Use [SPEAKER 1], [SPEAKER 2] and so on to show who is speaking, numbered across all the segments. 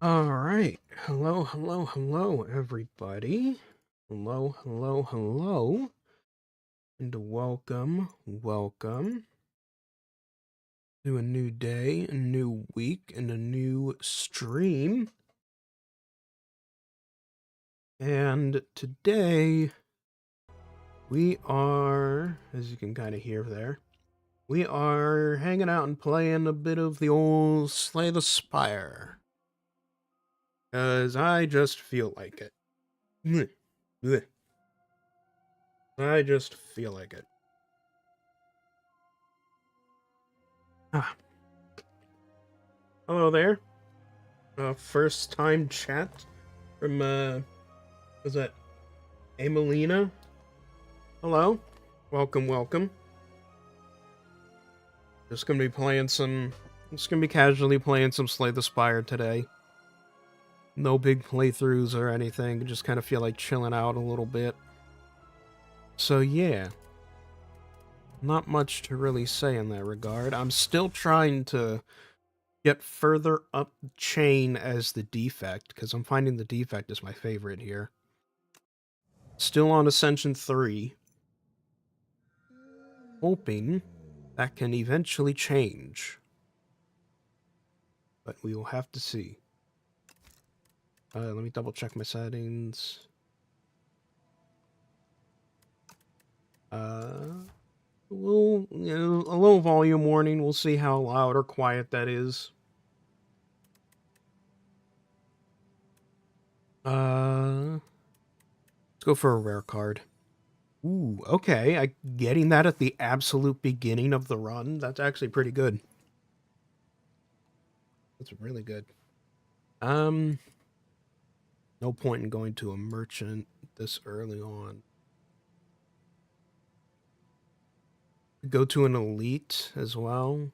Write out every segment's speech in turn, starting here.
[SPEAKER 1] All right. Hello, everybody. Hello. And welcome to a new day, a new week, and a new stream. And today, we are, as you can kind of hear there, we are hanging out and playing a bit of the old Slay the Spire. Because I just feel like it. Blech. Blech. I just feel like it. Ah. Hello there. First time chat from, was that Emelina? Hello. Welcome. Just gonna be casually playing some Slay the Spire today. No big playthroughs or anything, just kind of feel like chilling out a little bit. So yeah. Not much to really say in that regard. I'm still trying to get further up the chain as the defect, because I'm finding the defect is my favorite here. Still on Ascension 3. Hoping that can eventually change. But we will have to see. Let me double check my settings. We'll, a little volume warning. We'll see how loud or quiet that is. Let's go for a rare card. Ooh, okay. Getting that at the absolute beginning of the run, that's actually pretty good. That's really good. No point in going to a merchant this early on. Go to an elite as well.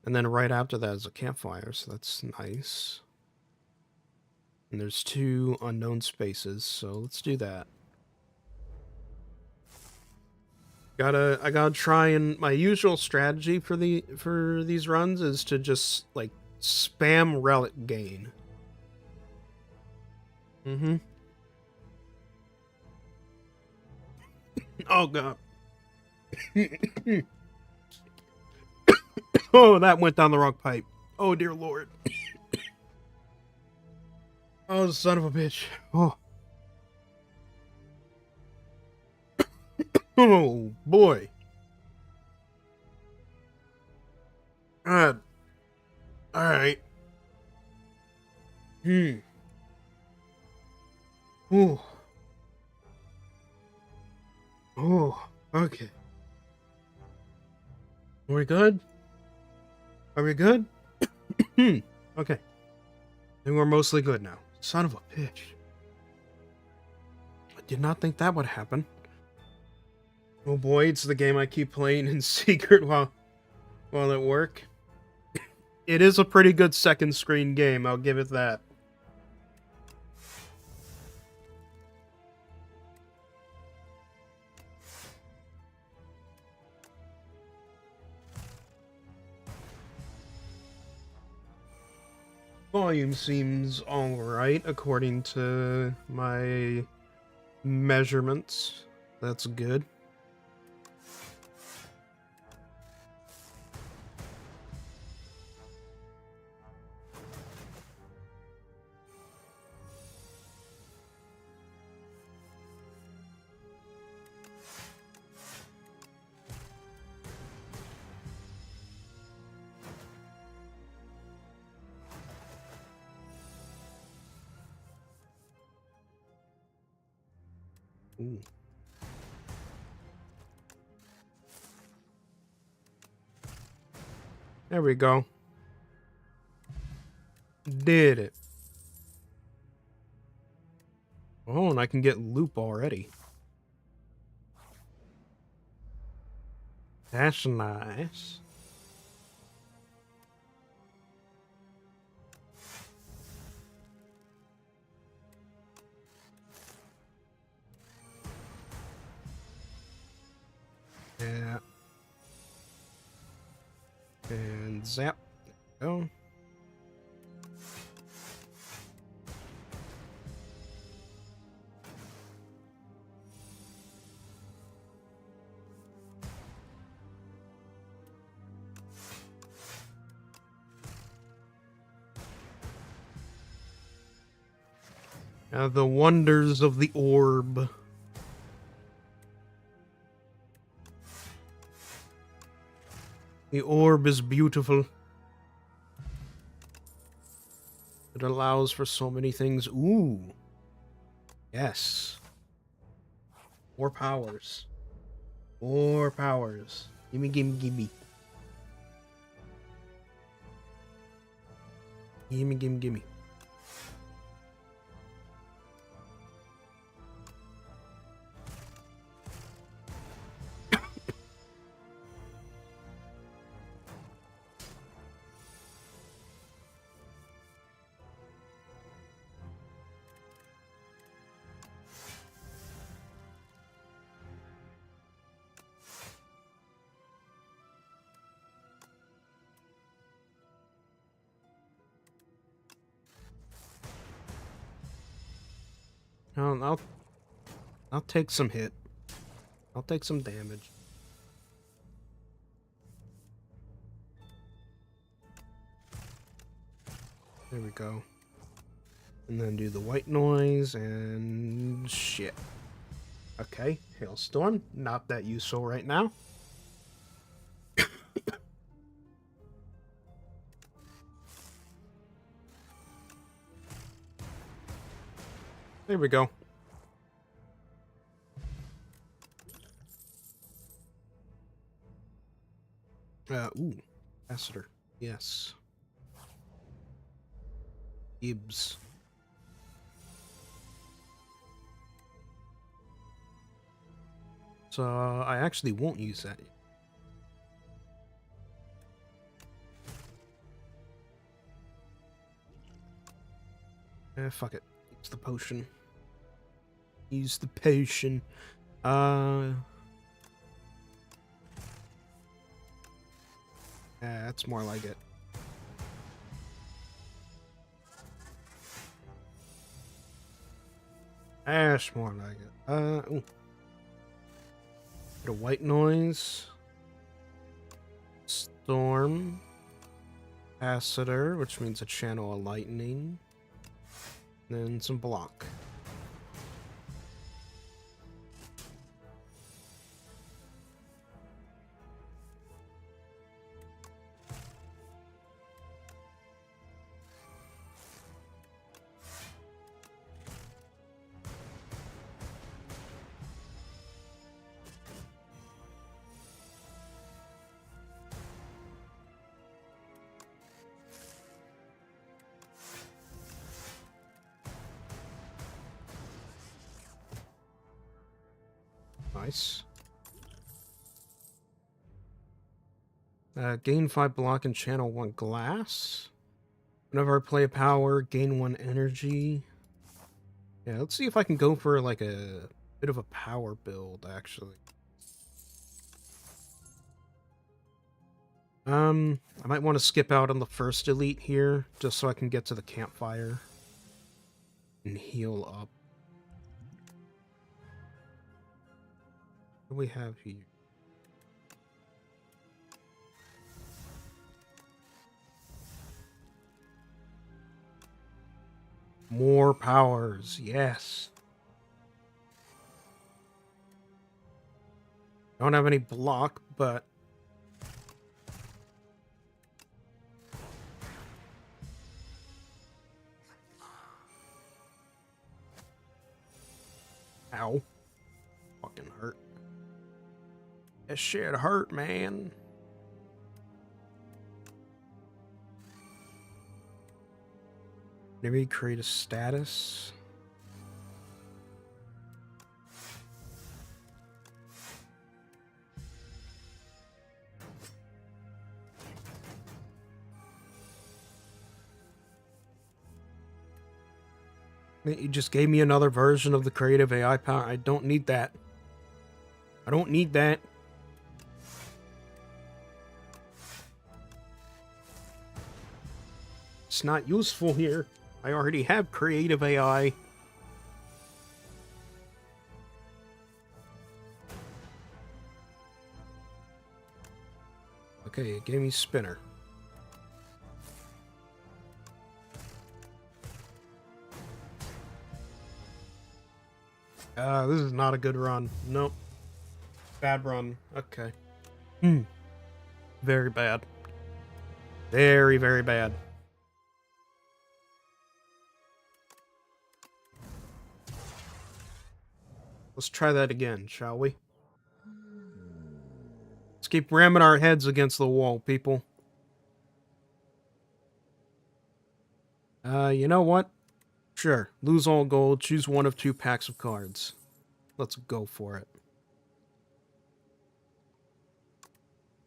[SPEAKER 1] And then right after that is a campfire, so that's nice. And there's 2 unknown spaces, so let's do that. I gotta try, and my usual strategy for these runs is to just like spam relic gain. Oh god. Oh, that went down the wrong pipe. Oh dear lord. Oh, son of a bitch. Oh. Oh boy. God. All right. Ooh. Oh. Okay. Are we good? Are we good? Okay. I think we're mostly good now. Son of a bitch. I did not think that would happen. Oh boy, it's the game I keep playing in secret while at work. It is a pretty good second screen game, I'll give it that. Volume seems alright according to my measurements. That's good. Ooh. There we go. Did it. Oh, and I can get loop already. That's nice. Yeah. And zap. There we go. The wonders of the orb. The orb is beautiful. It allows for so many things. Ooh. Yes. More powers. More powers. Gimme, gimme, gimme. Gimme, gimme, gimme. I'll take some hit. I'll take some damage. There we go. And then do the white noise and shit. Okay, hailstorm. Not that useful right now. There we go. Ooh, capacitor. Yes. Gibbs. So I actually won't use that. Fuck it. Use the potion. Use the potion. That's more like it. That's more like it. Ooh. Bit of white noise. Storm. Capacitor, which means a channel of lightning. And then some block. Nice. Gain 5 block and channel 1 glass. Whenever I play a power, gain 1 energy. Yeah, let's see if I can go for like a bit of a power build, actually. I might want to skip out on the first elite here, just so I can get to the campfire and heal up. What do we have here? More powers, yes. Don't have any block, but ow. Fucking hurt. That shit hurt, man. Maybe create a status. You just gave me another version of the creative AI power. I don't need that. I don't need that. It's not useful here. I already have creative AI. Okay, it gave me spinner. This is not a good run. Nope. Bad run. Okay. Very bad. Very, very bad. Let's try that again, shall we? Let's keep ramming our heads against the wall, people. You know what? Sure. Lose all gold, choose one of 2 packs of cards. Let's go for it.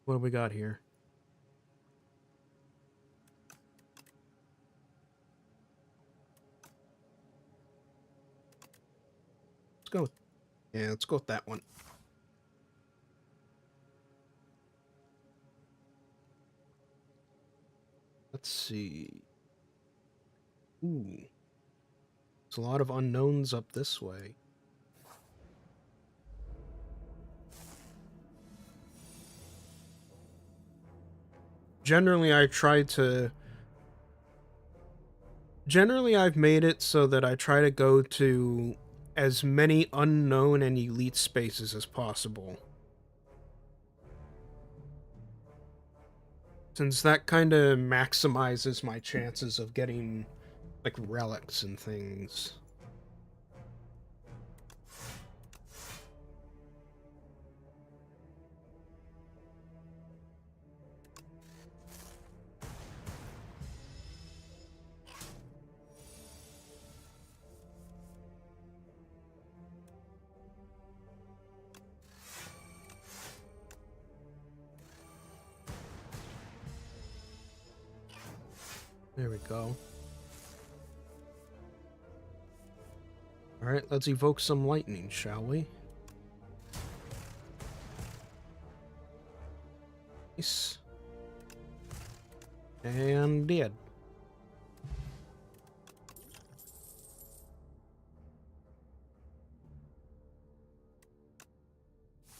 [SPEAKER 1] What do we got here? Let's go. Yeah, let's go with that one. Let's see. Ooh. There's a lot of unknowns up this way. Generally, I've made it so that I try to go to as many unknown and elite spaces as possible. Since that kind of maximizes my chances of getting, like, relics and things. There we go. Alright, let's evoke some lightning, shall we? Nice. And dead.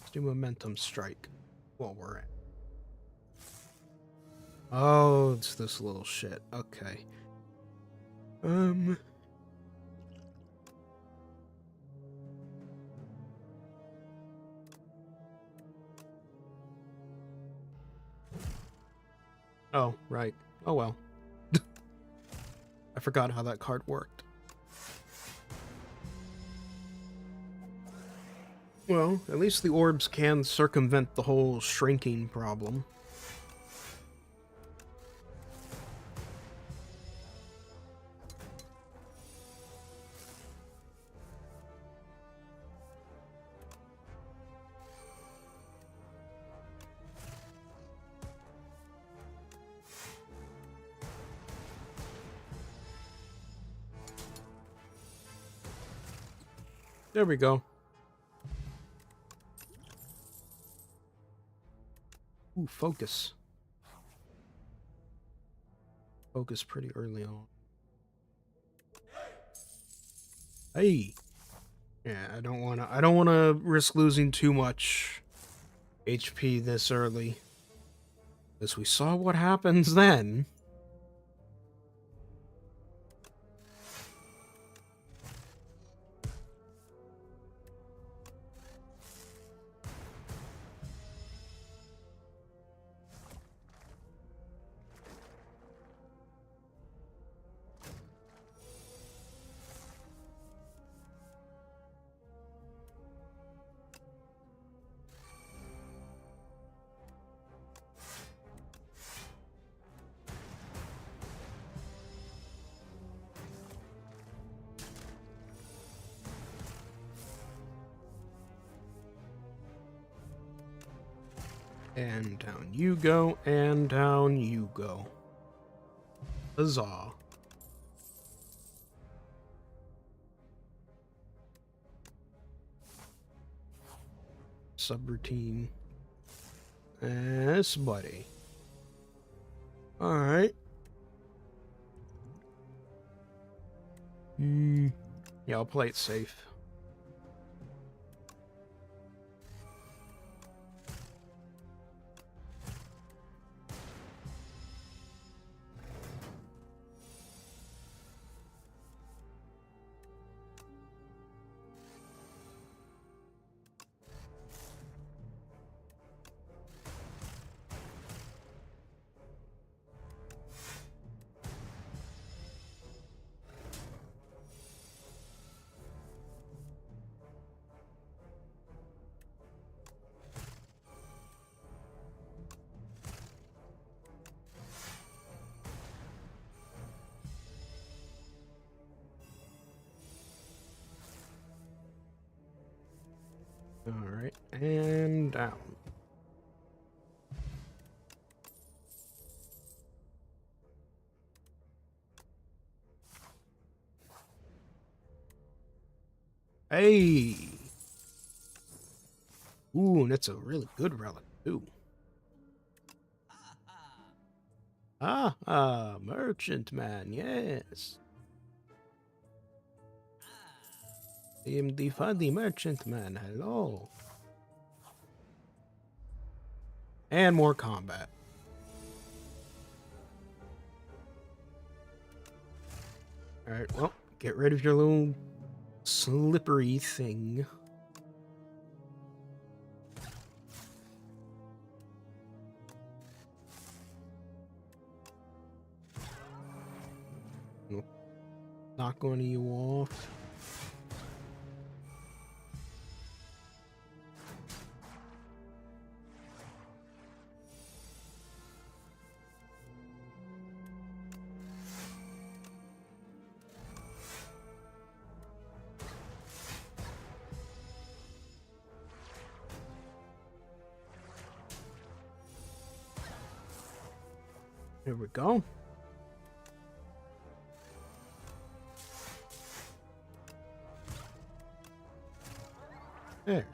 [SPEAKER 1] Let's do momentum strike while we're at. Oh, it's this little shit. Okay. Oh, right. Oh well. I forgot how that card worked. Well, at least the orbs can circumvent the whole shrinking problem. There we go. Ooh, focus. Focus pretty early on. Hey. Yeah, I don't wanna risk losing too much HP this early. Because we saw what happens then. And down you go, and down you go. Huzzah. Subroutine. Yes, buddy. Alright. Yeah, I'll play it safe. Alright, and down. Hey! Ooh, and it's a really good relic, too. Merchant man, yes. I am the funny merchant man, hello. And more combat. Alright, well, get rid of your little slippery thing. Knock one of you off. Here we go. There.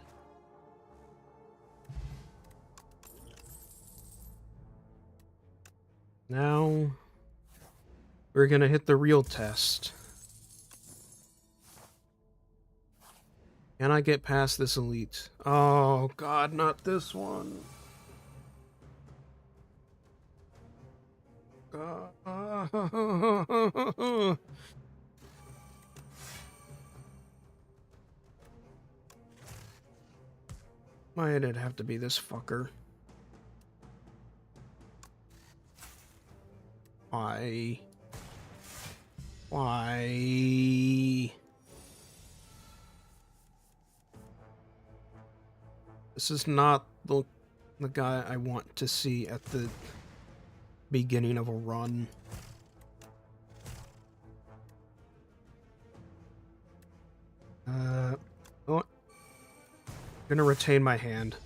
[SPEAKER 1] Now, we're gonna hit the real test. Can I get past this elite? Oh god, not this one. Why did it have to be this fucker? Why? Why? This is not the guy I want to see at the beginning of a run. Oh, gonna retain my hand.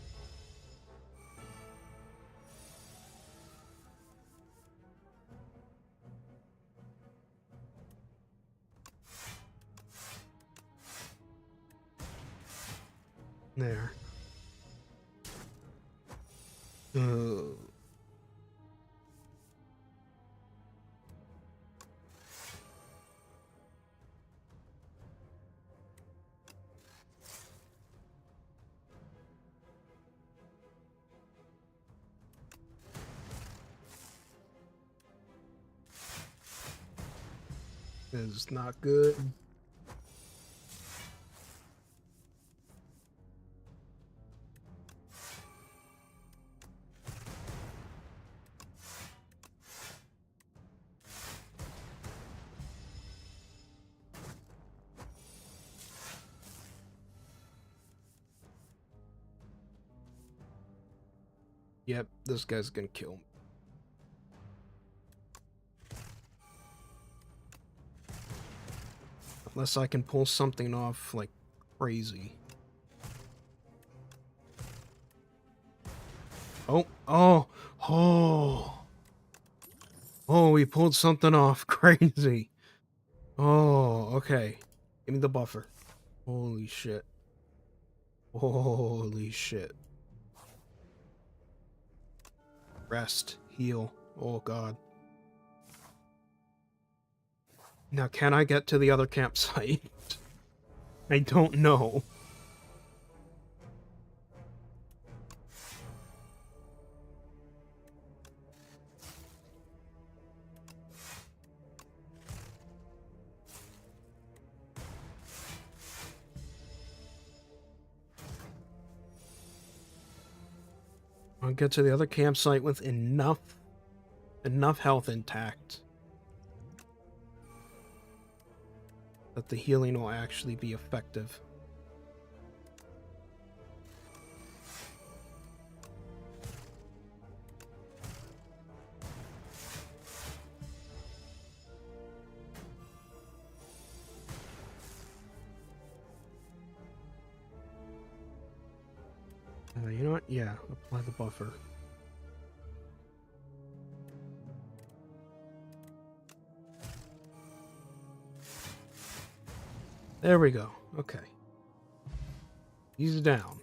[SPEAKER 1] There. Is not good. Yep, this guy's gonna kill me. Unless I can pull something off like crazy. Oh, oh, oh. Oh, we pulled something off crazy. Oh, okay. Give me the buffer. Holy shit. Holy shit. Rest. Heal. Oh god. Now, can I get to the other campsite? I don't know. I'll get to the other campsite with enough health intact that the healing will actually be effective. Yeah, apply the buffer. There we go. Okay. He's down.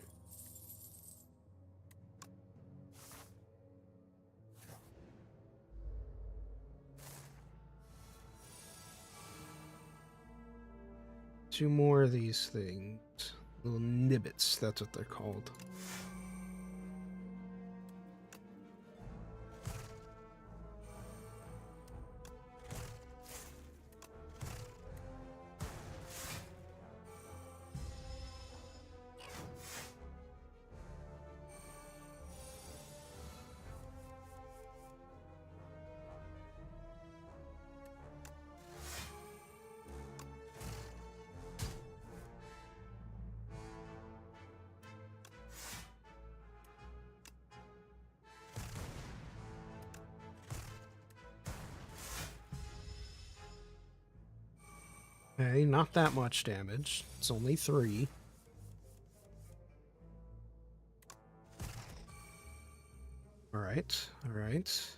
[SPEAKER 1] Two more of these things. Little nibbits, that's what they're called. Okay, not that much damage. It's only 3. Alright, alright.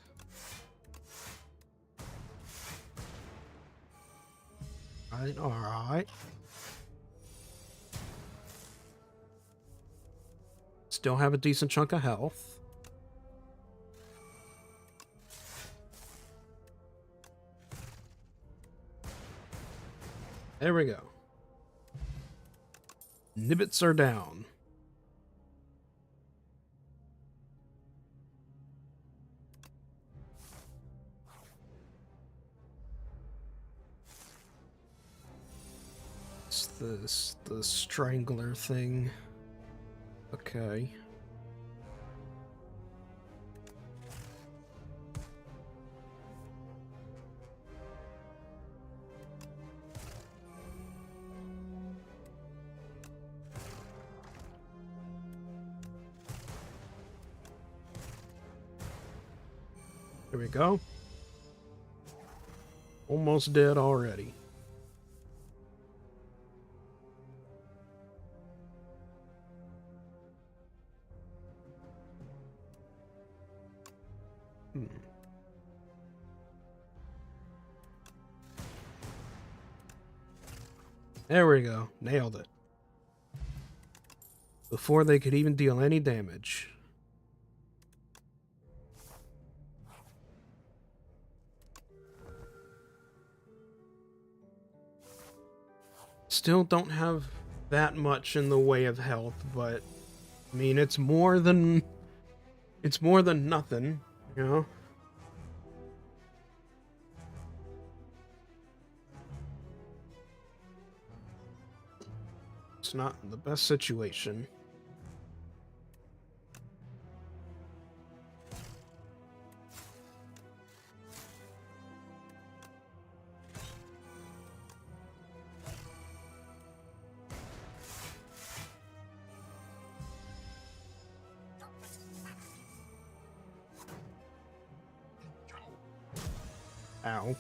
[SPEAKER 1] Alright, alright. Still have a decent chunk of health. There we go. Nibbits are down. It's the strangler thing. Okay. Here we go. Almost dead already. There we go. Nailed it. Before they could even deal any damage. Still don't have that much in the way of health, but I mean it's more than nothing, you know? It's not the best situation. Ow.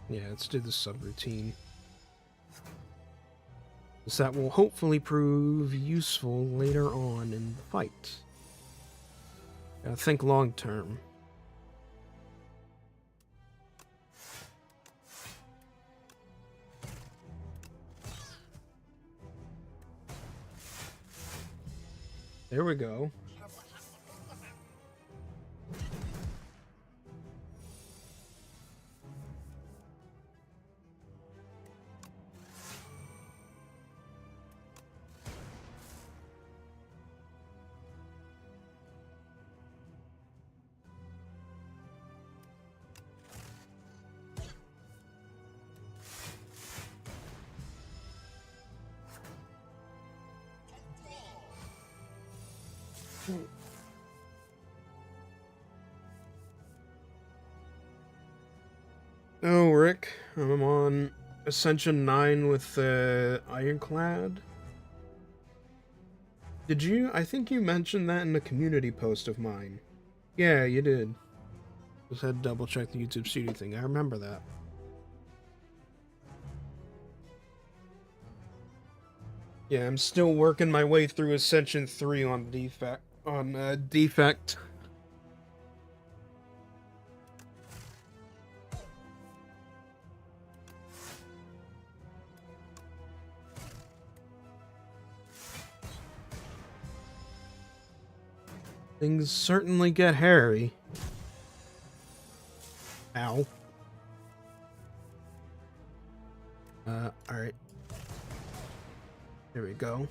[SPEAKER 1] Yeah, let's do the subroutine. Because that will hopefully prove useful later on in the fight. Gotta think long term. There we go. Oh, Rick, I'm on Ascension 9 with Ironclad. Did you? I think you mentioned that in the community post of mine. Yeah, you did. Just had to double check the YouTube studio thing. I remember that. Yeah, I'm still working my way through Ascension 3 on Defect. Things certainly get hairy. Ow. Alright. There we go.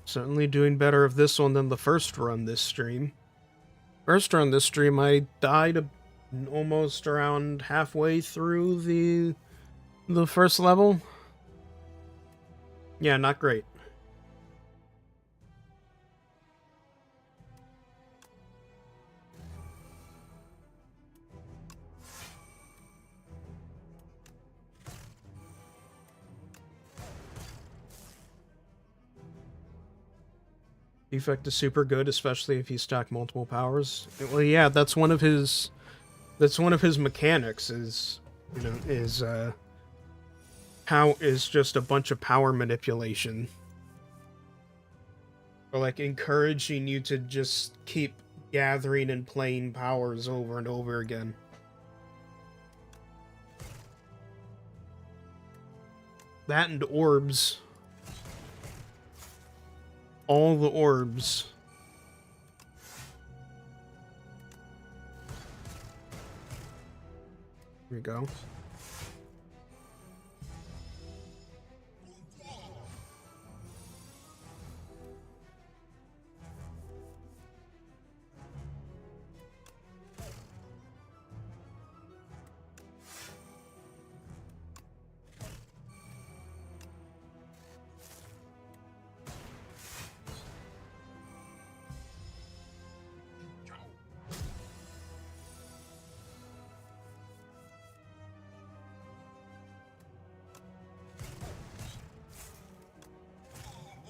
[SPEAKER 1] Certainly doing better of this one than the first run this stream. First run this stream, I died almost around halfway through the first level. Yeah, not great. Defect is super good, especially if you stack multiple powers. Well, yeah, that's one of his mechanics is, you know, is just a bunch of power manipulation. Or like encouraging you to just keep gathering and playing powers over and over again. That and orbs. All the orbs. Here we go.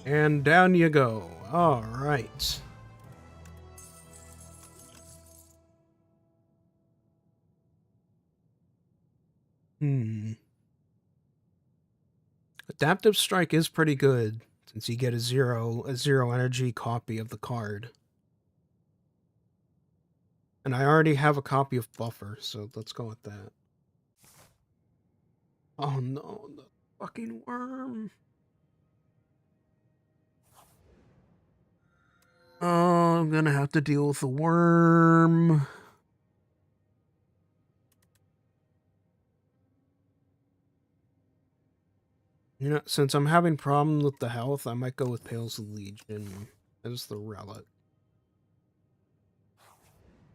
[SPEAKER 1] And down you go. All right. Adaptive Strike is pretty good since you get a zero energy copy of the card. And I already have a copy of Buffer, so let's go with that. Oh no, the fucking worm. Oh, I'm gonna have to deal with the worm. You know, since I'm having problems with the health, I might go with Pale's Legion as the relic.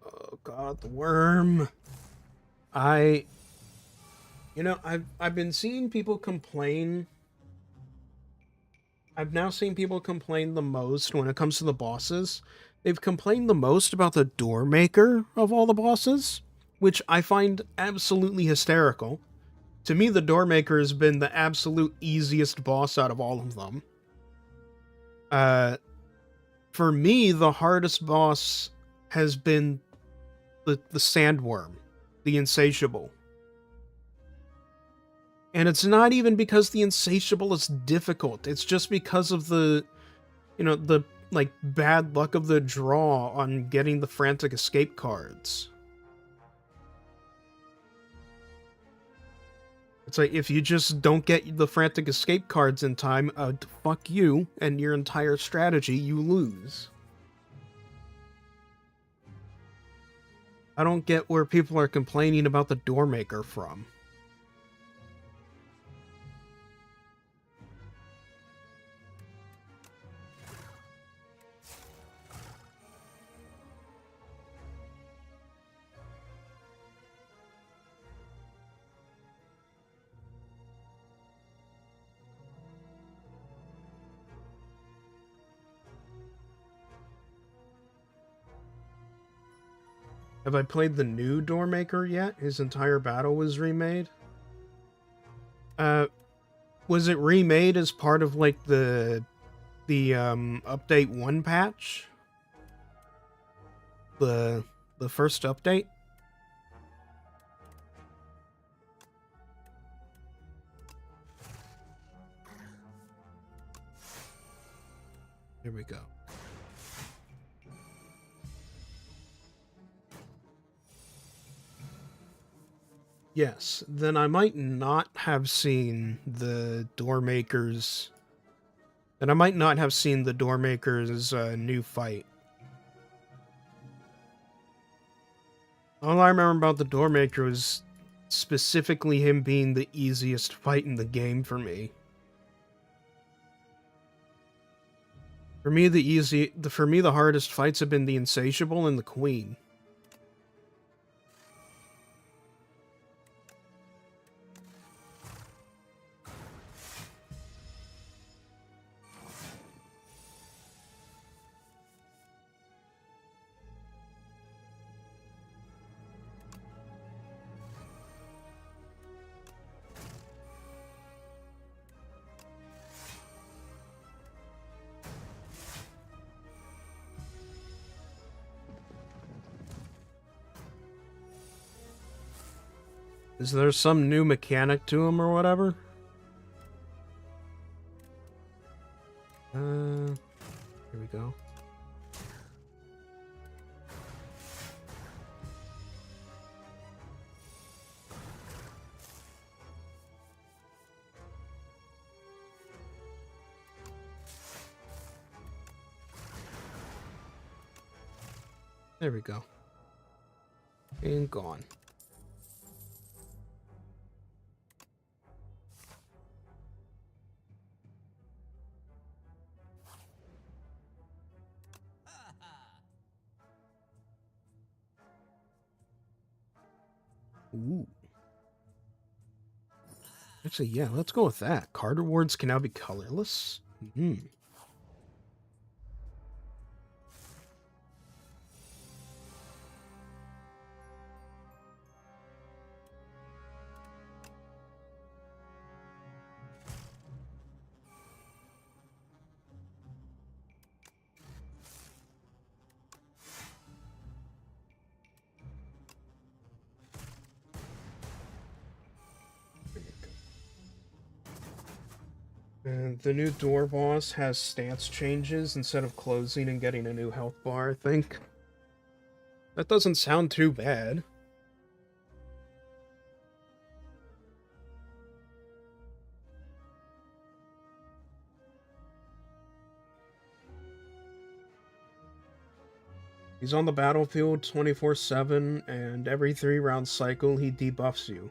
[SPEAKER 1] Oh god, the worm. You know, I've been seeing people complain. I've now seen people complain the most when it comes to the bosses. They've complained the most about the door maker of all the bosses, which I find absolutely hysterical. To me, the door maker has been the absolute easiest boss out of all of them. For me, the hardest boss has been the sandworm, the insatiable. And it's not even because the insatiable is difficult. It's just because of the, you know, the like bad luck of the draw on getting the frantic escape cards. It's like if you just don't get the frantic escape cards in time, fuck you and your entire strategy, you lose. I don't get where people are complaining about the doormaker from. Have I played the new Doormaker yet? His entire battle was remade. Was it remade as part of like the update 1 patch? The first update? Here we go. Yes, then I might not have seen the Doormaker's... Then I might not have seen the Doormaker's new fight. All I remember about the Doormaker was specifically him being the easiest fight in the game for me. For me, the hardest fights have been the Insatiable and the Queen. Is there some new mechanic to him or whatever? Here we go. There we go. And gone. Ooh. Actually, yeah, let's go with that. Card rewards can now be colorless. Mm-hmm. And the new door boss has stance changes instead of closing and getting a new health bar, I think. That doesn't sound too bad. He's on the battlefield 24/7, and every 3-round cycle he debuffs you.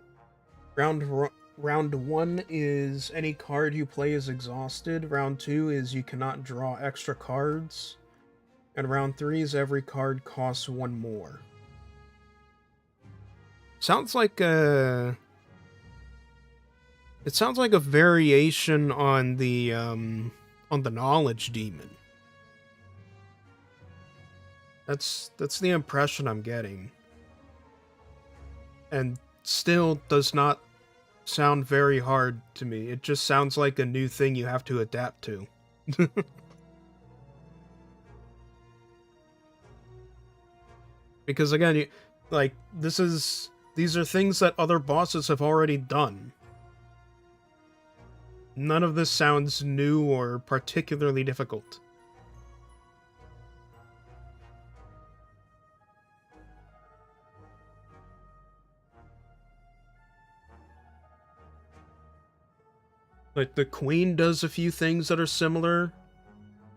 [SPEAKER 1] Round 1 is any card you play is exhausted. Round 2 is you cannot draw extra cards. And round 3 is every card costs 1 more. Sounds like a... It sounds like a variation on the Knowledge Demon. That's the impression I'm getting. And still does not sound very hard to me. It just sounds like a new thing you have to adapt to. Because again, these are things that other bosses have already done. None of this sounds new or particularly difficult. Like, the Queen does a few things that are similar,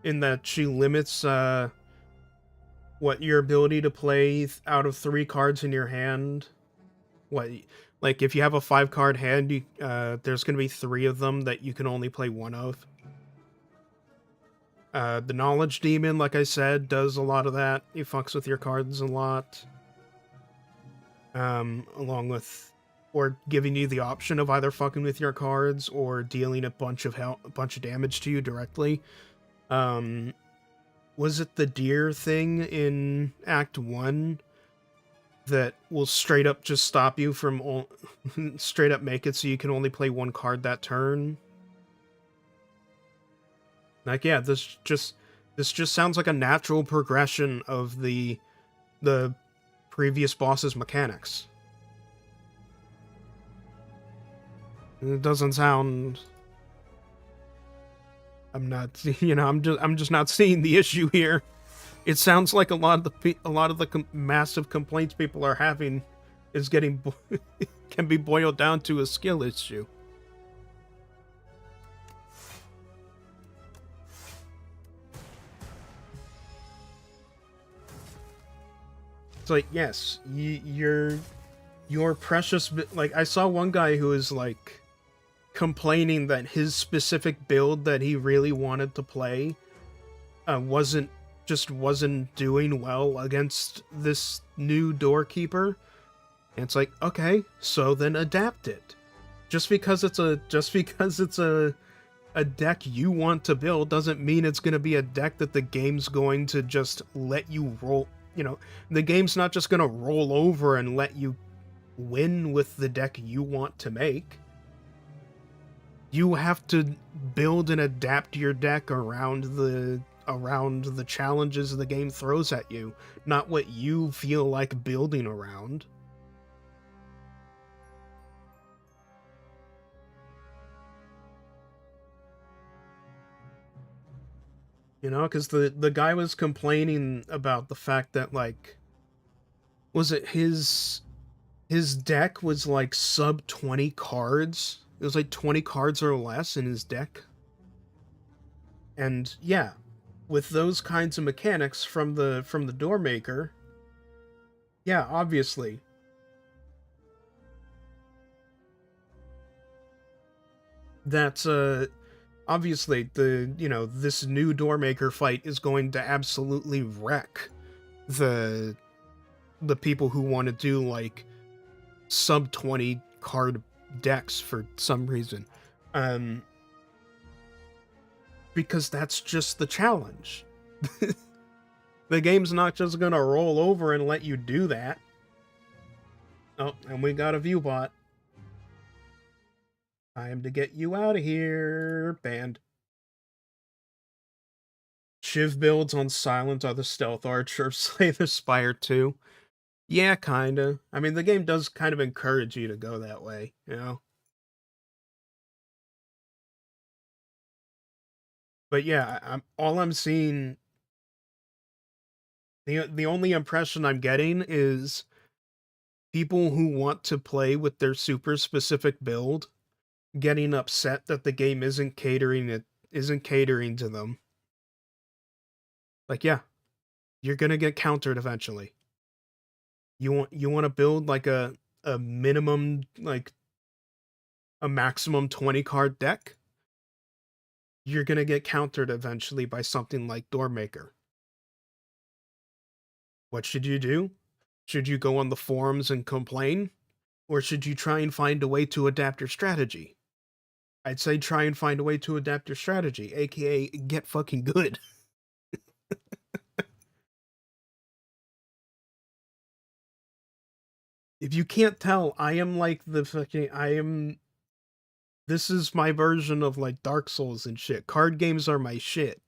[SPEAKER 1] in that she limits, what your ability to play out of 3 cards in your hand. Like, if you have a 5-card hand, there's gonna be 3 of them that you can only play 1 of. The Knowledge Demon, like I said, does a lot of that. He fucks with your cards a lot. Along with... or giving you the option of either fucking with your cards or dealing a bunch of damage to you directly. Was it the deer thing in Act 1 that will straight up just stop you from straight up make it so you can only play one card that turn. Like, yeah, this just sounds like a natural progression of the previous boss's mechanics. It doesn't sound. I'm not, I'm just not seeing the issue here. It sounds like a lot of the massive complaints people are having is getting can be boiled down to a skill issue. It's like, yes, your precious, like, I saw one guy who was like complaining that his specific build that he really wanted to play wasn't doing well against this new doorkeeper. And it's like, okay, so then adapt it. Just because it's a deck you want to build doesn't mean it's going to be a deck that the game's going to just let you roll. The game's not just going to roll over and let you win with the deck you want to make. You have to build and adapt your deck around the challenges the game throws at you, not what you feel like building around. Because the guy was complaining about the fact that, like, was it his deck was like sub 20 cards? It was like 20 cards or less in his deck. And yeah, with those kinds of mechanics from the door maker, yeah, obviously. That's obviously this new door maker fight is going to absolutely wreck the people who want to do like sub 20 card decks for some reason. Because that's just the challenge. The game's not just gonna roll over and let you do that. Oh, and we got a view bot. Time to get you out of here, banned. Shiv builds on Silent are the Stealth Archer, Slay the Spire 2. Yeah, kinda. I mean, the game does kind of encourage you to go that way, But yeah, all I'm seeing. The only impression I'm getting is people who want to play with their super specific build getting upset that the game isn't catering to them. Like, yeah, you're gonna get countered eventually. You want to build like a minimum, like a maximum 20 card deck, you're gonna get countered eventually by something like Doormaker. What should you do? Should you go on the forums and complain? Or should you try and find a way to adapt your strategy? I'd say try and find a way to adapt your strategy, aka get fucking good. If you can't tell, I am like this is my version of like Dark Souls and shit. Card games are my shit.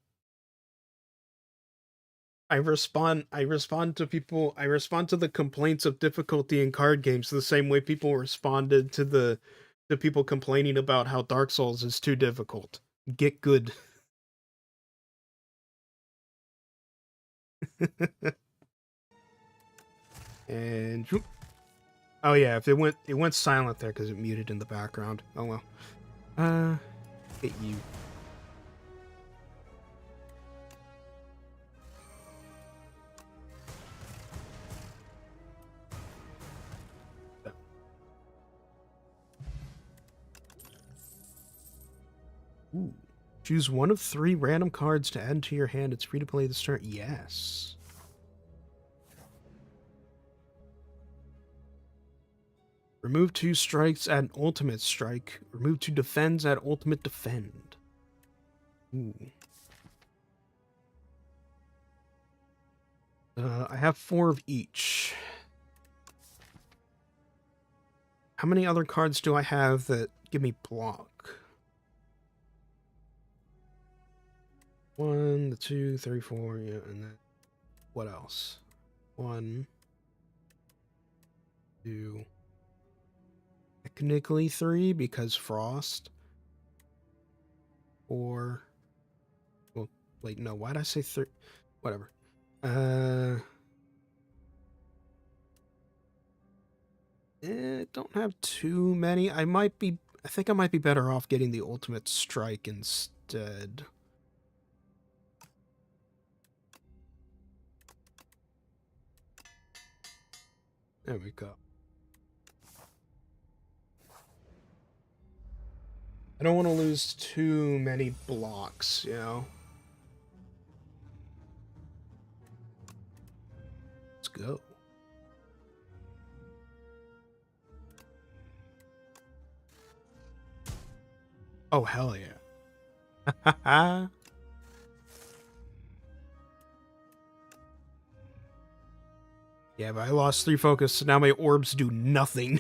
[SPEAKER 1] I respond to the complaints of difficulty in card games the same way people responded to the people complaining about how Dark Souls is too difficult. Get good. And oh yeah, if it went silent there because it muted in the background. Oh well. Hit you. Ooh. Choose one of 3 random cards to add to your hand. It's free to play at the start. Yes. Remove 2 strikes, add an ultimate strike. Remove 2 defends, add ultimate defend. Ooh. I have 4 of each. How many other cards do I have that give me block? 1, 2, 3, 4, yeah, and then what else? 1, 2, technically 3 because frost. 4. Well, wait, no, why'd I say 3? Whatever. Don't have too many. I think I might be better off getting the ultimate strike instead. There we go. I don't want to lose too many blocks, you know? Let's go. Oh, hell yeah. Yeah, but I lost 3 focus, so now my orbs do nothing.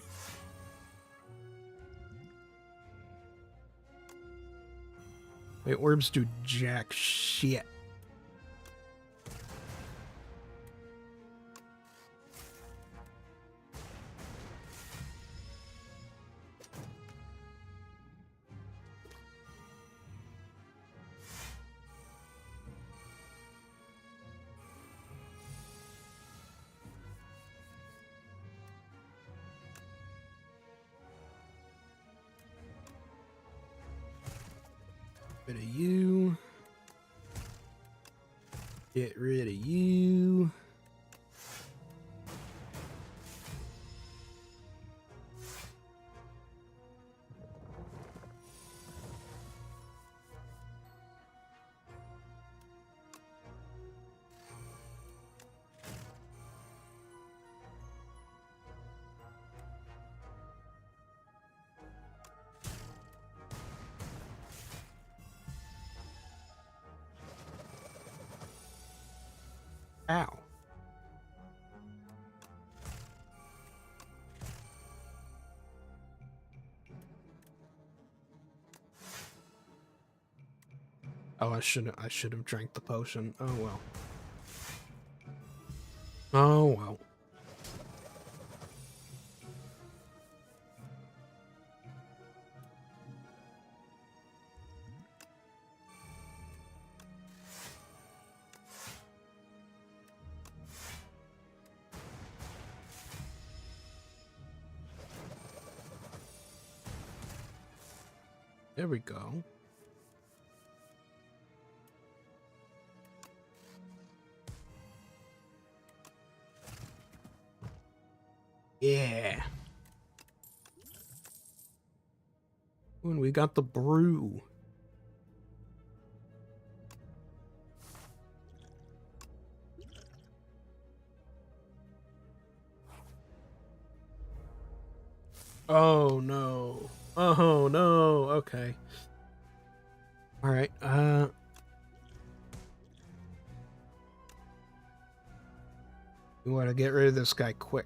[SPEAKER 1] My orbs do jack shit. Rid of you. Get rid of you. Ow. Oh, I should have drank the potion. Oh well. Oh well. There we go. Yeah. Ooh, and we got the brew. Oh no. Oh no. Okay. All right. We want to get rid of this guy quick.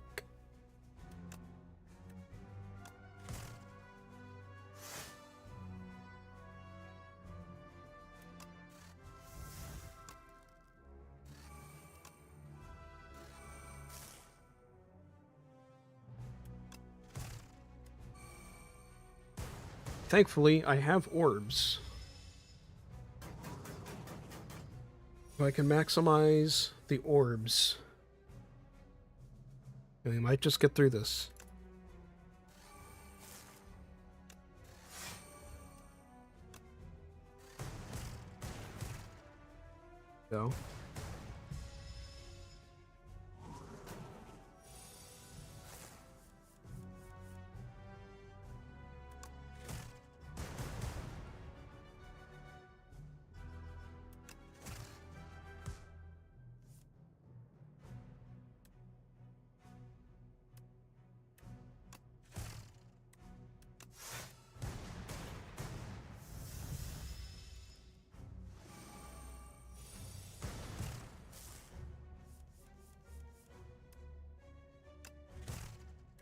[SPEAKER 1] Thankfully, I have orbs. So I can maximize the orbs. And we might just get through this. Go.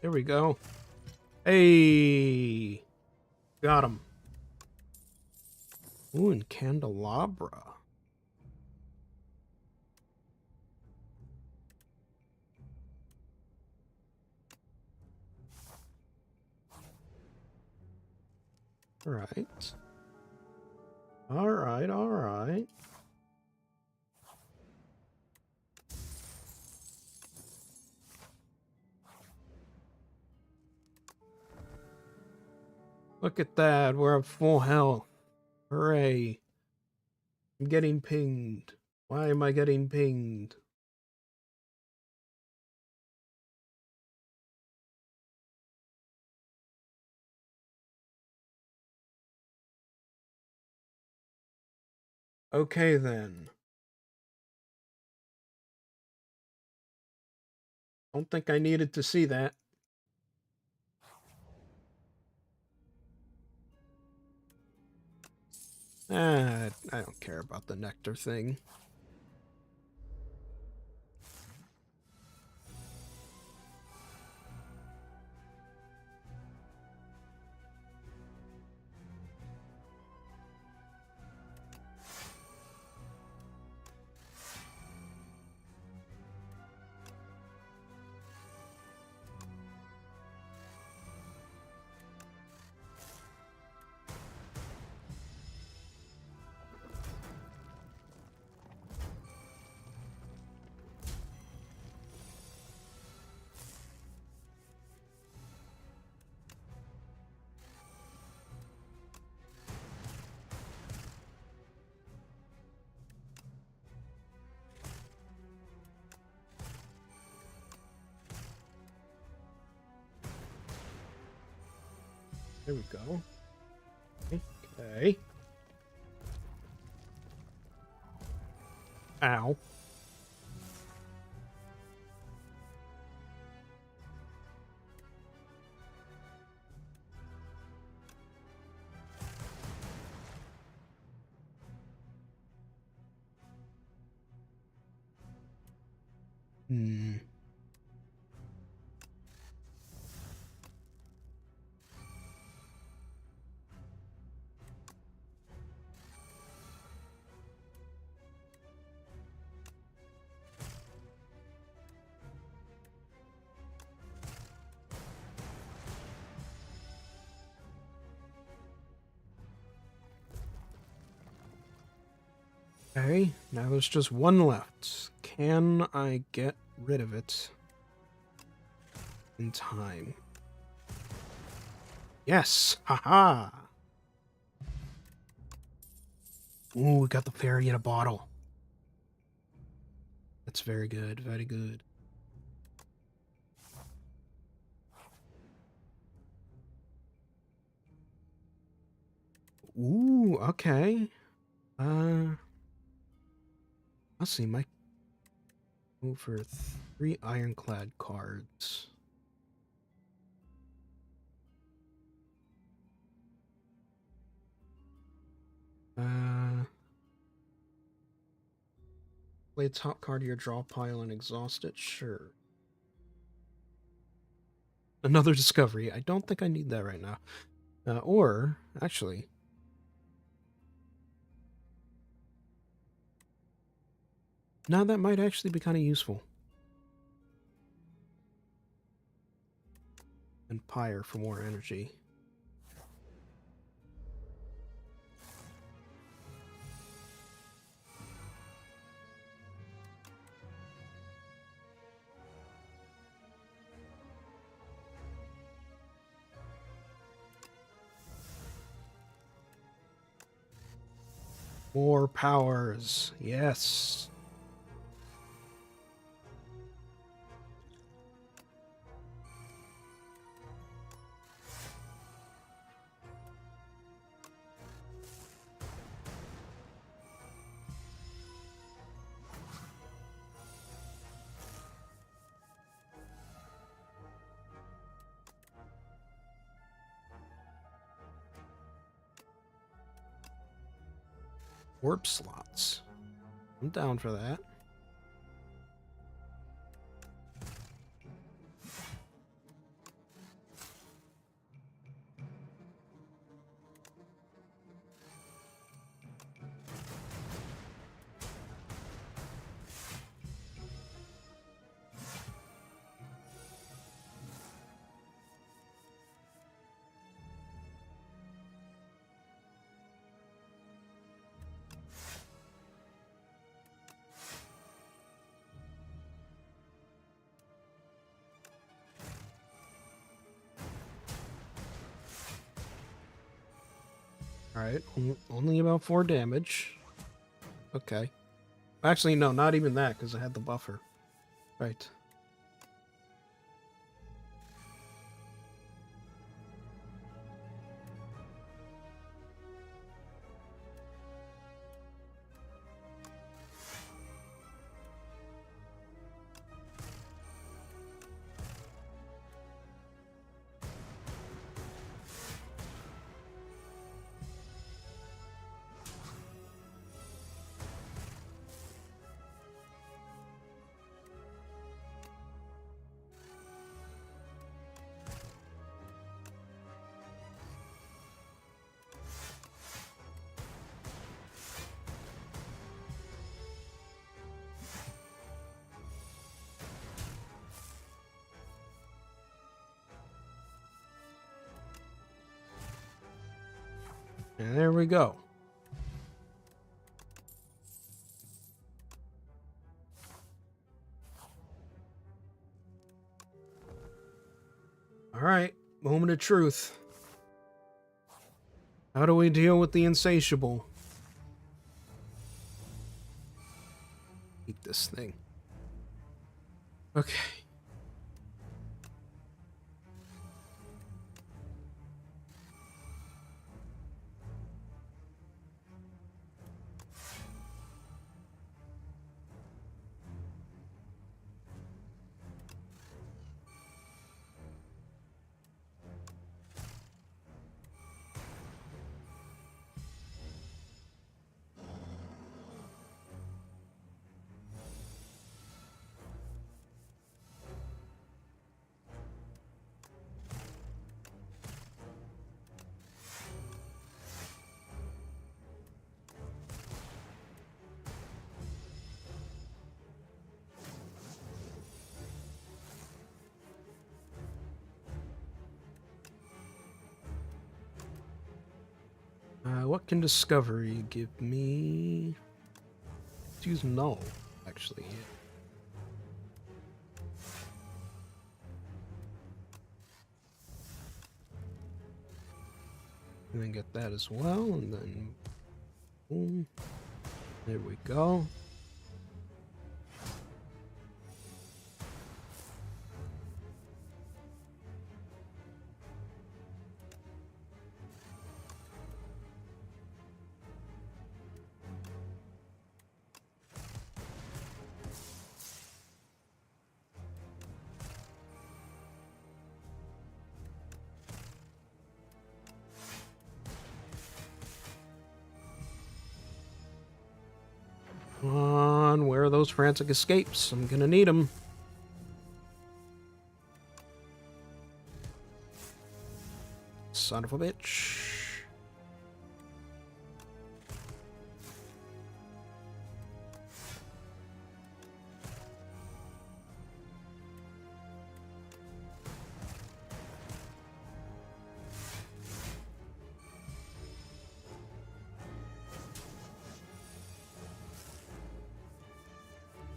[SPEAKER 1] There we go. Hey! Got him. Ooh, and candelabra. Alright. Alright, alright. Look at that, we're at full health. Hooray. I'm getting pinged. Why am I getting pinged? Okay then. Don't think I needed to see that. I don't care about the nectar thing. There we go. Okay. Ow. Hmm. Okay, now there's just one left. Can I get rid of it in time? Yes! Haha! Ooh, we got the fairy in a bottle. That's very good, very good. Ooh, okay. Let's see, my move for 3 ironclad cards. Play a top card of your draw pile and exhaust it? Sure. Another discovery. I don't think I need that right now. Or, actually... Now that might actually be kind of useful. And Pyre for more energy. More powers. Yes. Warp slots. I'm down for that. Alright, only about 4 damage. Okay. Actually, no, not even that, because I had the buffer. Right. And there we go. Alright, moment of truth. How do we deal with the insatiable? Eat this thing. Okay. What can discovery give me? Let's use null, actually. And then get that as well, and then boom. There we go. Come on, where are those frantic escapes? I'm gonna need them. Son of a bitch.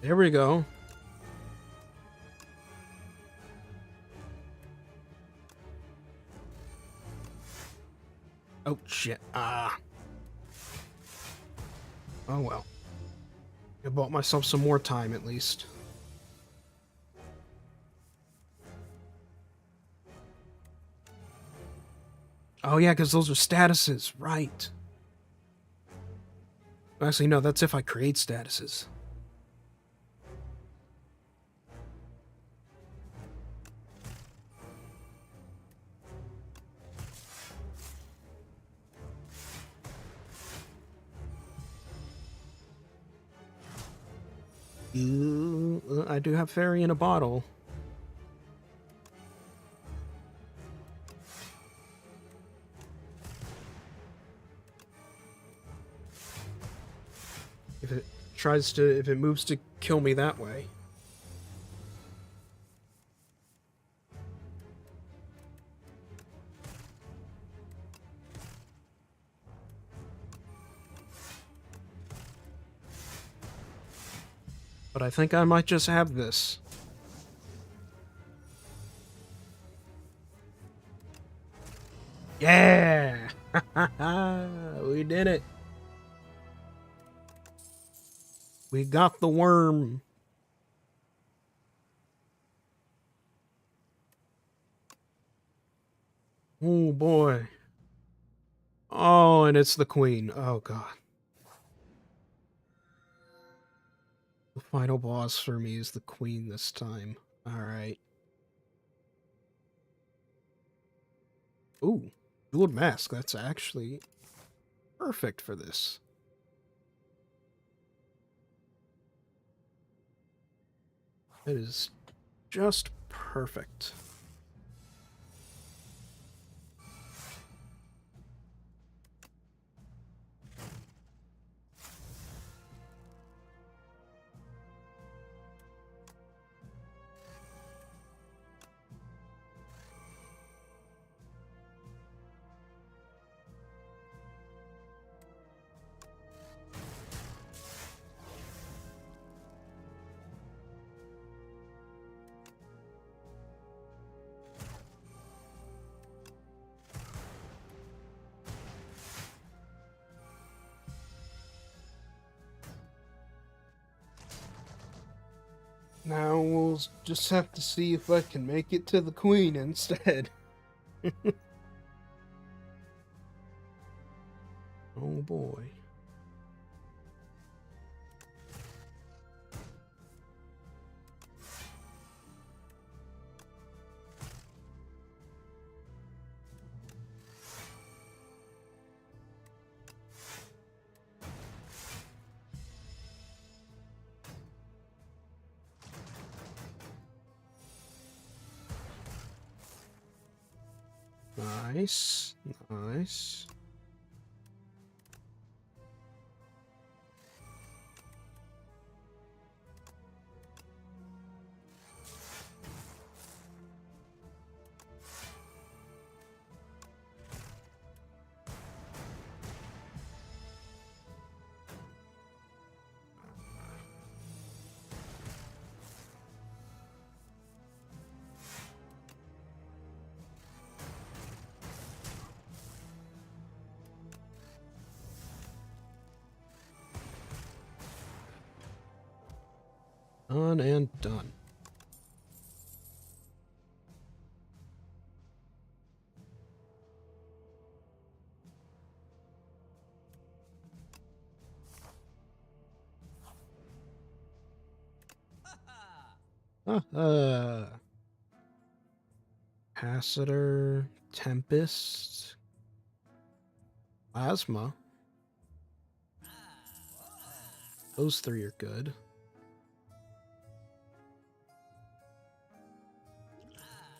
[SPEAKER 1] There we go. Oh, shit. Ah. Oh, well. I bought myself some more time, at least. Oh, yeah, because those are statuses. Right. Actually, no, that's if I create statuses. I do have fairy in a bottle. If it moves to kill me that way. But I think I might just have this. Yeah! did it. We got the worm. Oh boy. Oh, and it's the queen. Oh god. The final boss for me is the queen this time. Alright. Ooh, jeweled mask. That's actually perfect for this. It is just perfect. Now we'll just have to see if I can make it to the queen instead. Oh boy. Nice. Nice. Done and done. Capacitor, Tempest, Plasma. Those three are good.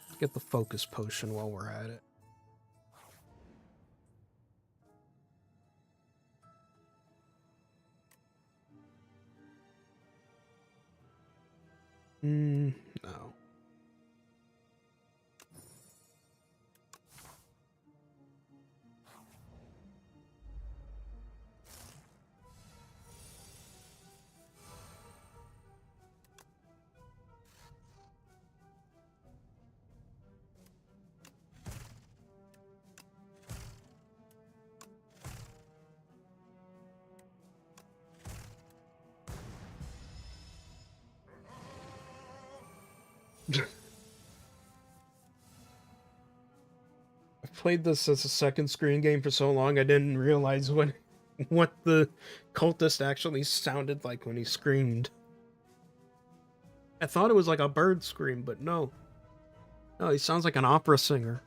[SPEAKER 1] Let's get the focus potion while we're at it. No. I've played this as a second screen game for so long I didn't realize what the cultist actually sounded like when he screamed. I thought it was like a bird scream, but no. No, he sounds like an opera singer.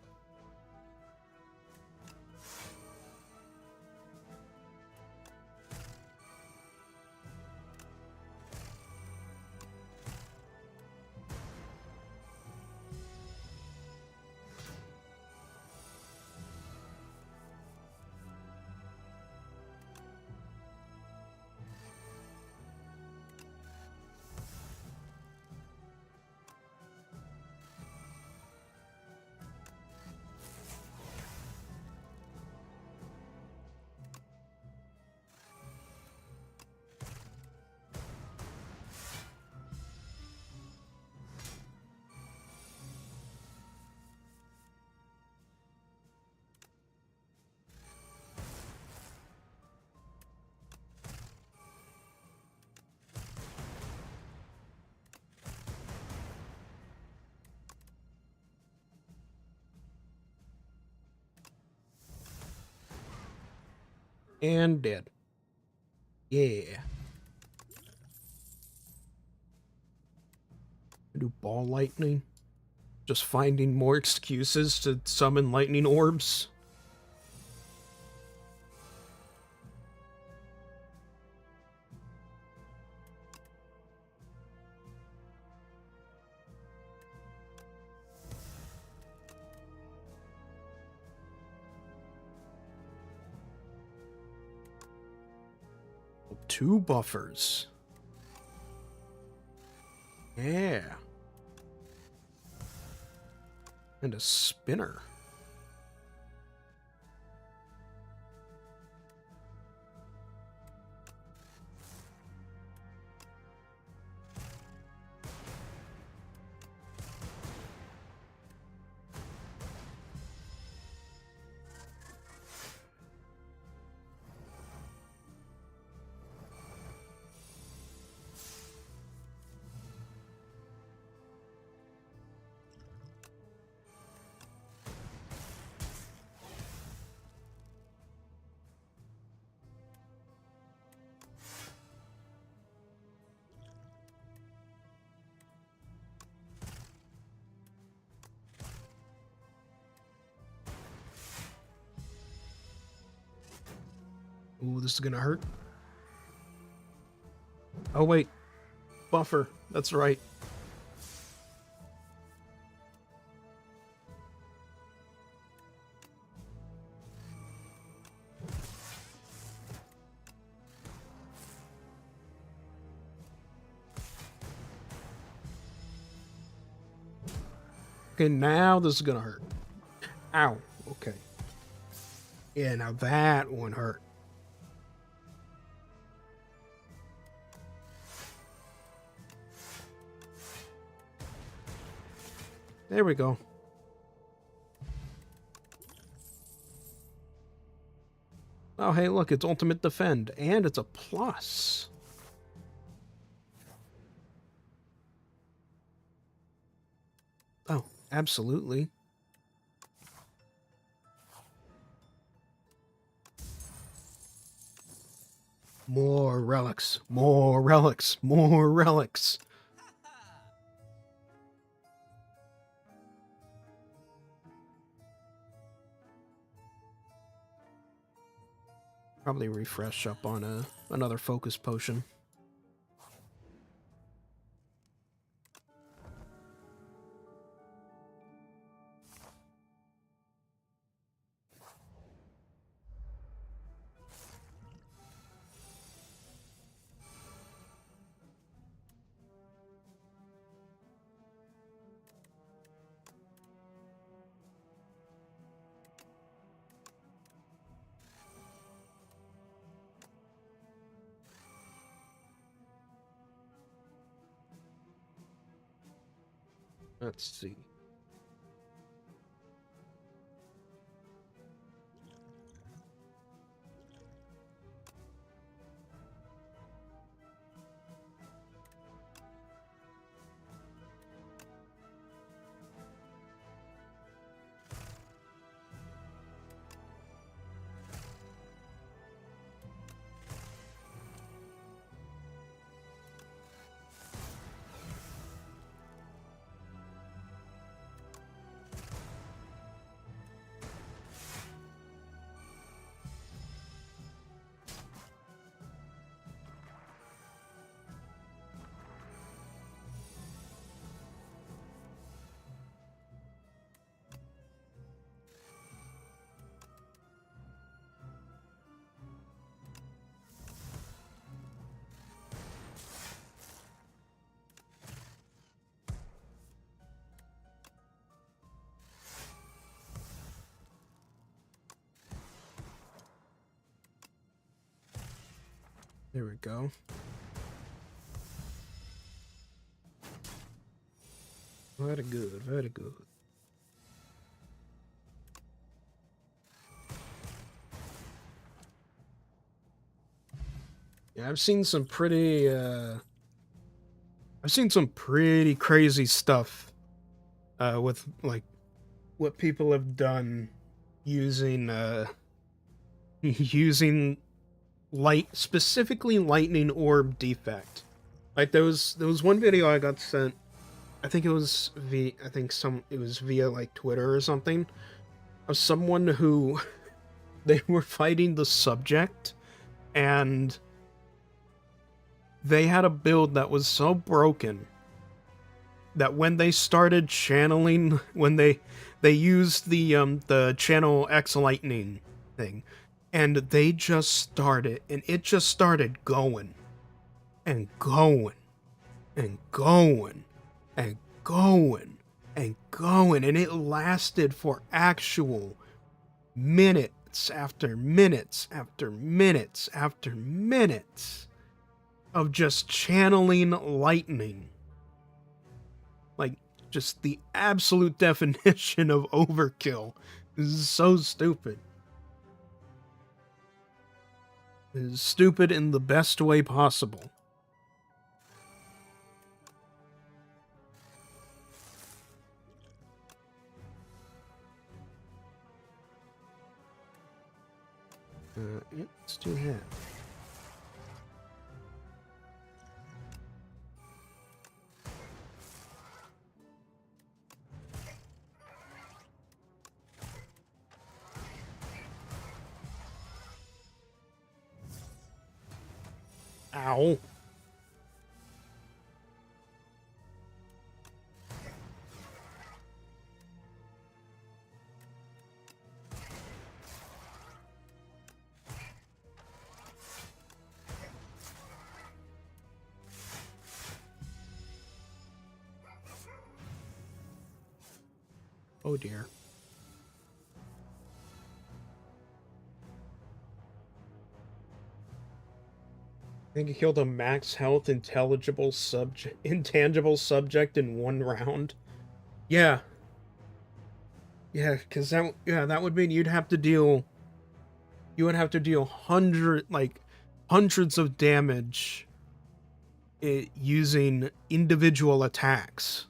[SPEAKER 1] And dead. Yeah. Do ball lightning. Just finding more excuses to summon lightning orbs. Two buffers. Yeah. And a spinner. Ooh, this is gonna hurt. Oh, wait. Buffer. That's right. Okay, now this is gonna hurt. Ow. Okay. Yeah, now that one hurt. There we go. Oh, hey, look, it's Ultimate Defend, and it's a plus. Oh, absolutely. More relics, more relics, more relics. Probably refresh up on another focus potion. Let's see. There we go. Very good, very good. Yeah, I've seen some pretty crazy stuff with like what people have done using using specifically lightning orb defect. Like there was one video I got sent. I think it was it was via like Twitter or something, of someone who they were fighting the subject, and they had a build that was so broken that when they started channeling, when they used the channel X lightning thing, and they just started, and it just started going and going and going and going and going, and it lasted for actual minutes after minutes after minutes after minutes of just channeling lightning. Like, just the absolute definition of overkill. This is so stupid. It is stupid in the best way possible. Let's do that. Ow. Oh dear. I think he killed a max health intangible subject in one round. Yeah. Yeah, because that would mean you would have to deal hundreds of damage using individual attacks.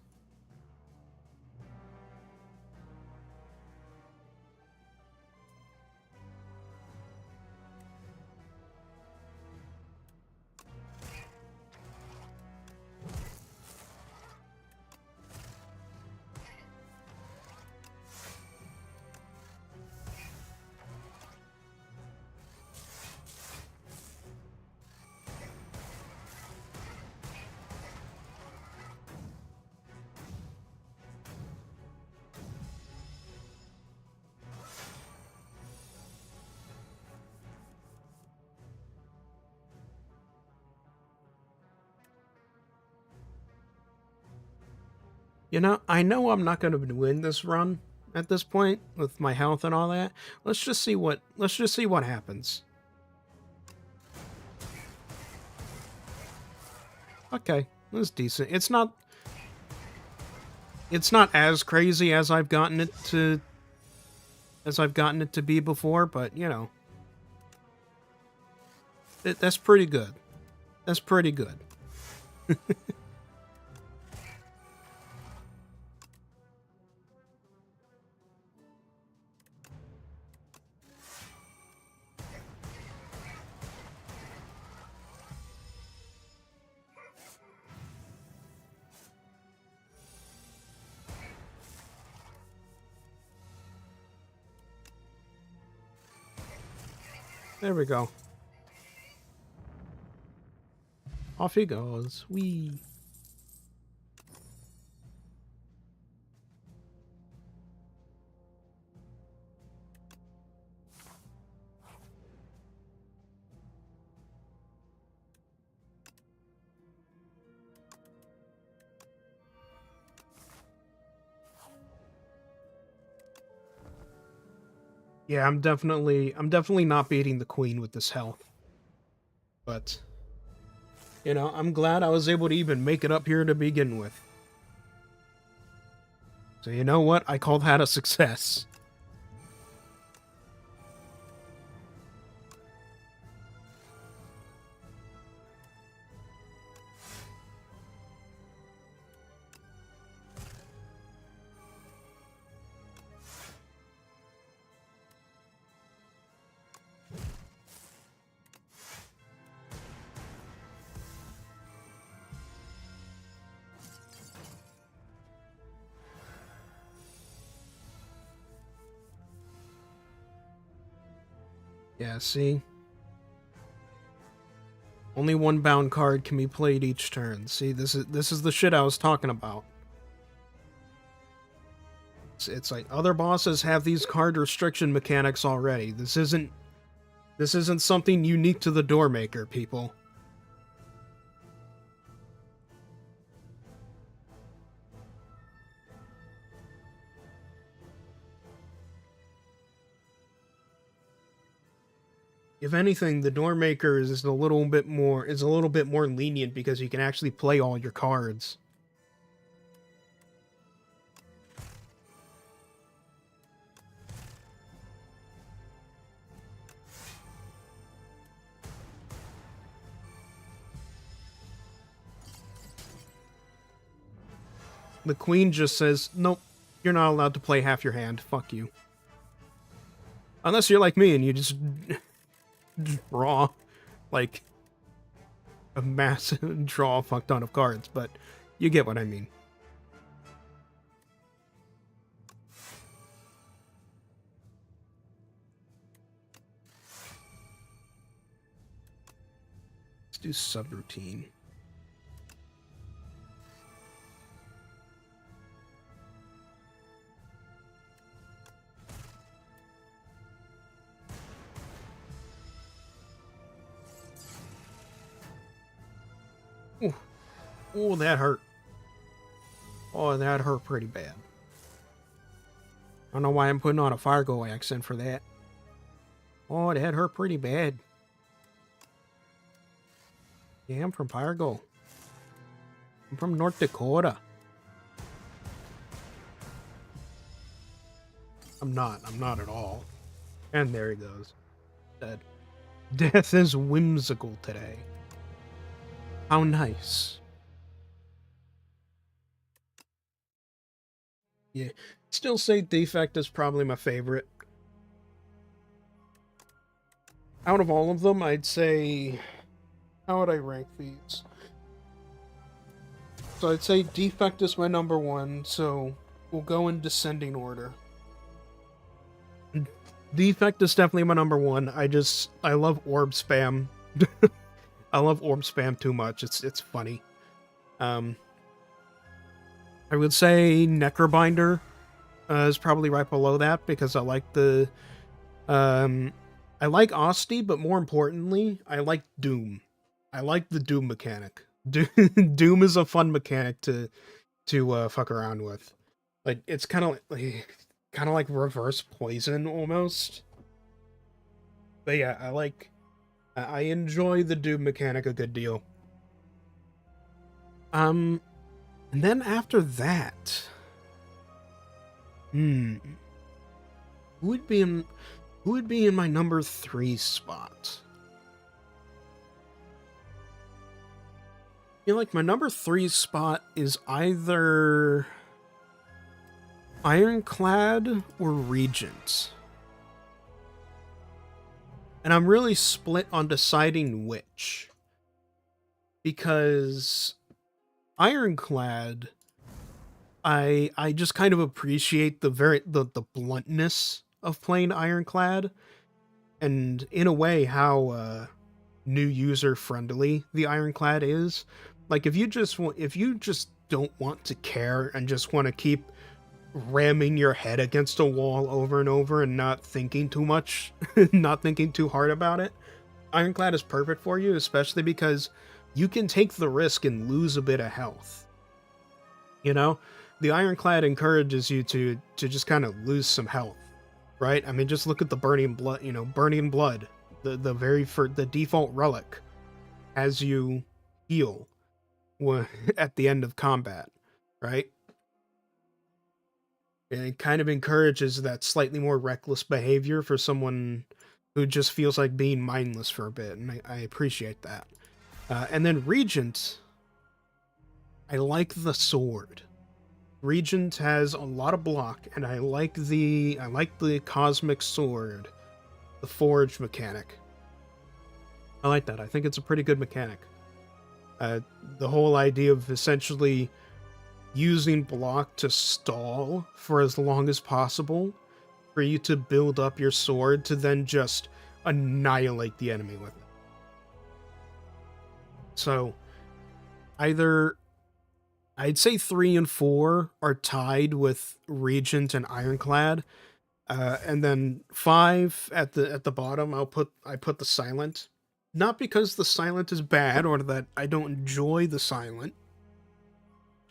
[SPEAKER 1] You know, I know I'm not going to win this run at this point with my health and all that. Let's just see what happens. Okay, that's decent. It's not as crazy as I've gotten it to be before, but you know, that's pretty good. That's pretty good. There we go. Off he goes. Whee. Yeah, I'm definitely not beating the queen with this health. But you know, I'm glad I was able to even make it up here to begin with. So you know what? I call that a success. Yeah, see? Only one bound card can be played each turn. See, this is the shit I was talking about. It's like other bosses have these card restriction mechanics already. This isn't something unique to the Doormaker, people. If anything, the Doormaker is a little bit more lenient because you can actually play all your cards. The Queen just says, nope, you're not allowed to play half your hand. Fuck you. Unless you're like me and you just draw, like, a massive draw a fuck ton of cards, but you get what I mean. Let's do subroutine. Ooh. Oh, that hurt. Oh, that hurt pretty bad. I don't know why I'm putting on a Fargo accent for that. Oh, that hurt pretty bad. Yeah, I'm from Fargo. I'm from North Dakota. I'm not at all. And there he goes. Dead. Death is whimsical today. How nice. Yeah, still say Defect is probably my favorite. Out of all of them, I'd say... How would I rank these? So I'd say Defect is my number one, so we'll go in descending order. Defect is definitely my number one. I love orb spam. I love orb spam too much. It's funny. I would say Necrobinder is probably right below that because I like the I like Osti, but more importantly, I like Doom. I like the Doom mechanic. Doom is a fun mechanic to fuck around with. Like it's kind of like reverse poison almost. But yeah, I enjoy the Doom mechanic a good deal. And then after that, who would be in my number 3 spot? I feel like my number 3 spot is either Ironclad or Regent. And I'm really split on deciding which. Because Ironclad, I just kind of appreciate the bluntness of playing Ironclad, and in a way how new user friendly the Ironclad is. Like if you just don't want to care and just want to keep ramming your head against a wall over and over and not thinking too much, not thinking too hard about it, Ironclad is perfect for you, especially because you can take the risk and lose a bit of health. You know, the Ironclad encourages you to just kind of lose some health, right? I mean, just look at the Burning Blood, Burning Blood, the default relic as you heal at the end of combat, right? And it kind of encourages that slightly more reckless behavior for someone who just feels like being mindless for a bit, and I appreciate that. And then Regent, I like the sword. Regent has a lot of block, and I like the cosmic sword, the forge mechanic. I like that. I think it's a pretty good mechanic. The whole idea of essentially using block to stall for as long as possible for you to build up your sword to then just annihilate the enemy with it. So either I'd say 3 and 4 are tied with Regent and Ironclad, and then 5 at the bottom. I put the Silent, not because the Silent is bad or that I don't enjoy the Silent.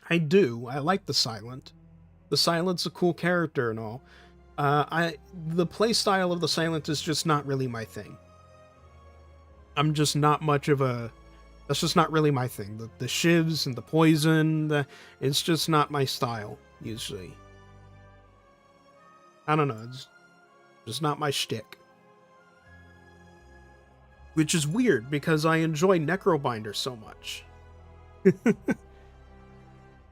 [SPEAKER 1] I do. I like the Silent. The Silent's a cool character and all. The playstyle of the Silent is just not really my thing. I'm just not much of a. That's just not really my thing. The shivs and the poison, it's just not my style usually. I don't know. It's just not my shtick. Which is weird because I enjoy Necrobinder so much.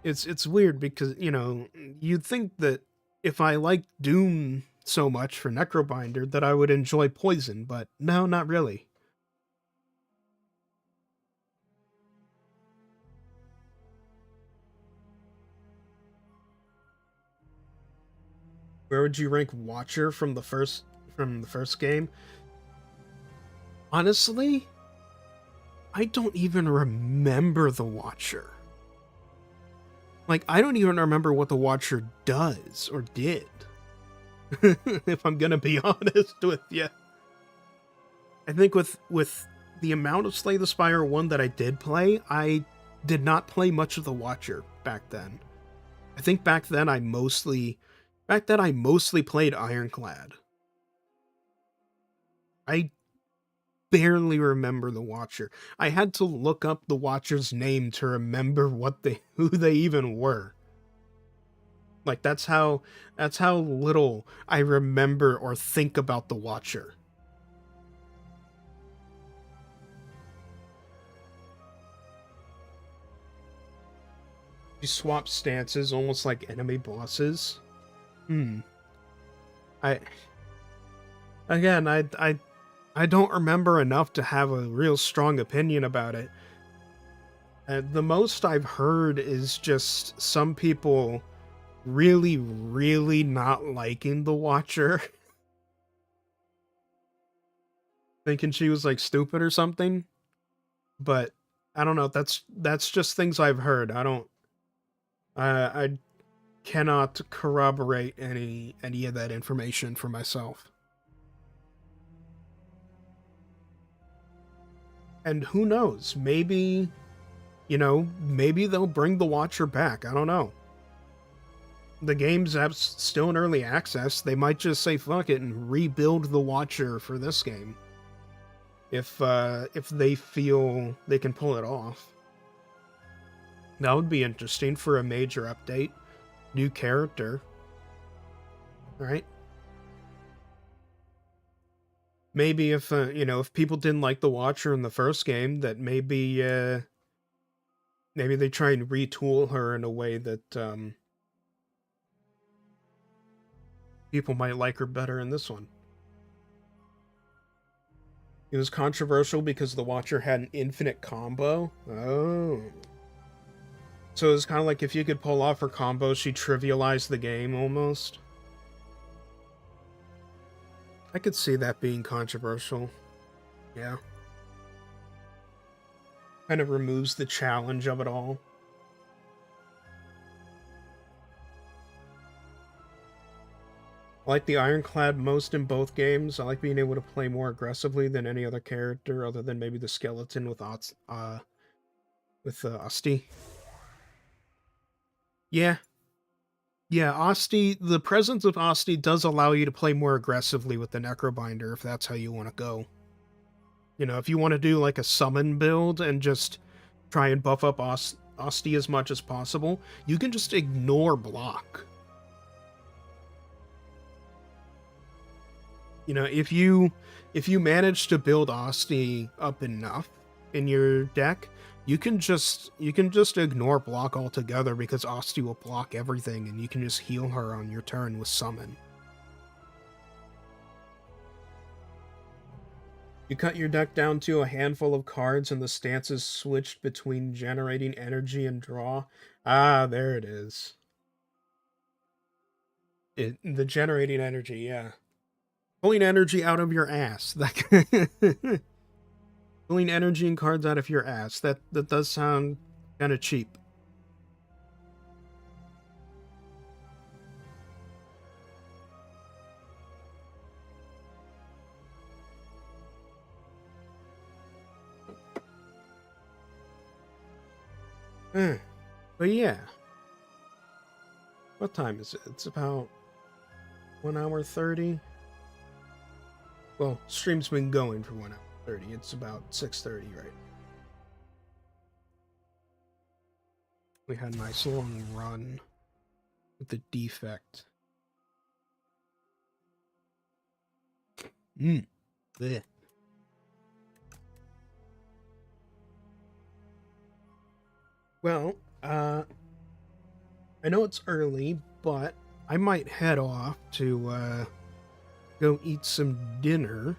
[SPEAKER 1] It's weird because, you know, you'd think that if I like Doom so much for Necrobinder that I would enjoy Poison, but no, not really. Where would you rank Watcher from the first game? Honestly, I don't even remember the Watcher. Like, I don't even remember what the Watcher does or did. If I'm gonna be honest with you. I think with the amount of Slay the Spire 1 that I did play, I did not play much of the Watcher back then. I think back then I mostly played Ironclad. I barely remember the Watcher. I had to look up the Watcher's name to remember who they even were. Like that's how little I remember or think about the Watcher. You swap stances almost like enemy bosses. I again I don't remember enough to have a real strong opinion about it. The most I've heard is just some people really, really not liking the Watcher, thinking she was like stupid or something. But I don't know. That's just things I've heard. I don't. I cannot corroborate any of that information for myself. And who knows? Maybe, you know, maybe they'll bring the Watcher back. I don't know. The game's still in early access. They might just say fuck it and rebuild the Watcher for this game. If they feel they can pull it off. That would be interesting for a major update. New character. Alright. Maybe if, if people didn't like the Watcher in the first game, that maybe they try and retool her in a way that, people might like her better in this one. It was controversial because the Watcher had an infinite combo. Oh. So it's kind of like if you could pull off her combo, she trivialized the game almost. I could see that being controversial. Yeah. Kind of removes the challenge of it all. I like the Ironclad most in both games. I like being able to play more aggressively than any other character other than maybe the skeleton with Asti. Yeah. Yeah, Asti, the presence of Asti does allow you to play more aggressively with the Necrobinder if that's how you want to go. You know, if you want to do like a summon build and just try and buff up Asti as much as possible, you can just ignore block. You know, if you manage to build Asti up enough in your deck, you can just ignore block altogether because Asti will block everything and you can just heal her on your turn with summon. You cut your deck down to a handful of cards and the stances switched between generating energy and draw. Ah, there it is. The generating energy, yeah. Pulling energy out of your ass. Pulling energy and cards out of your ass. That does sound kind of cheap. But yeah. What time is it? It's about 1 hour 30. Well, stream's been going for 1 hour 30. It's about 6:30 right now. We had a nice long run with the defect. Blech. Well, I know it's early, but I might head off to go eat some dinner.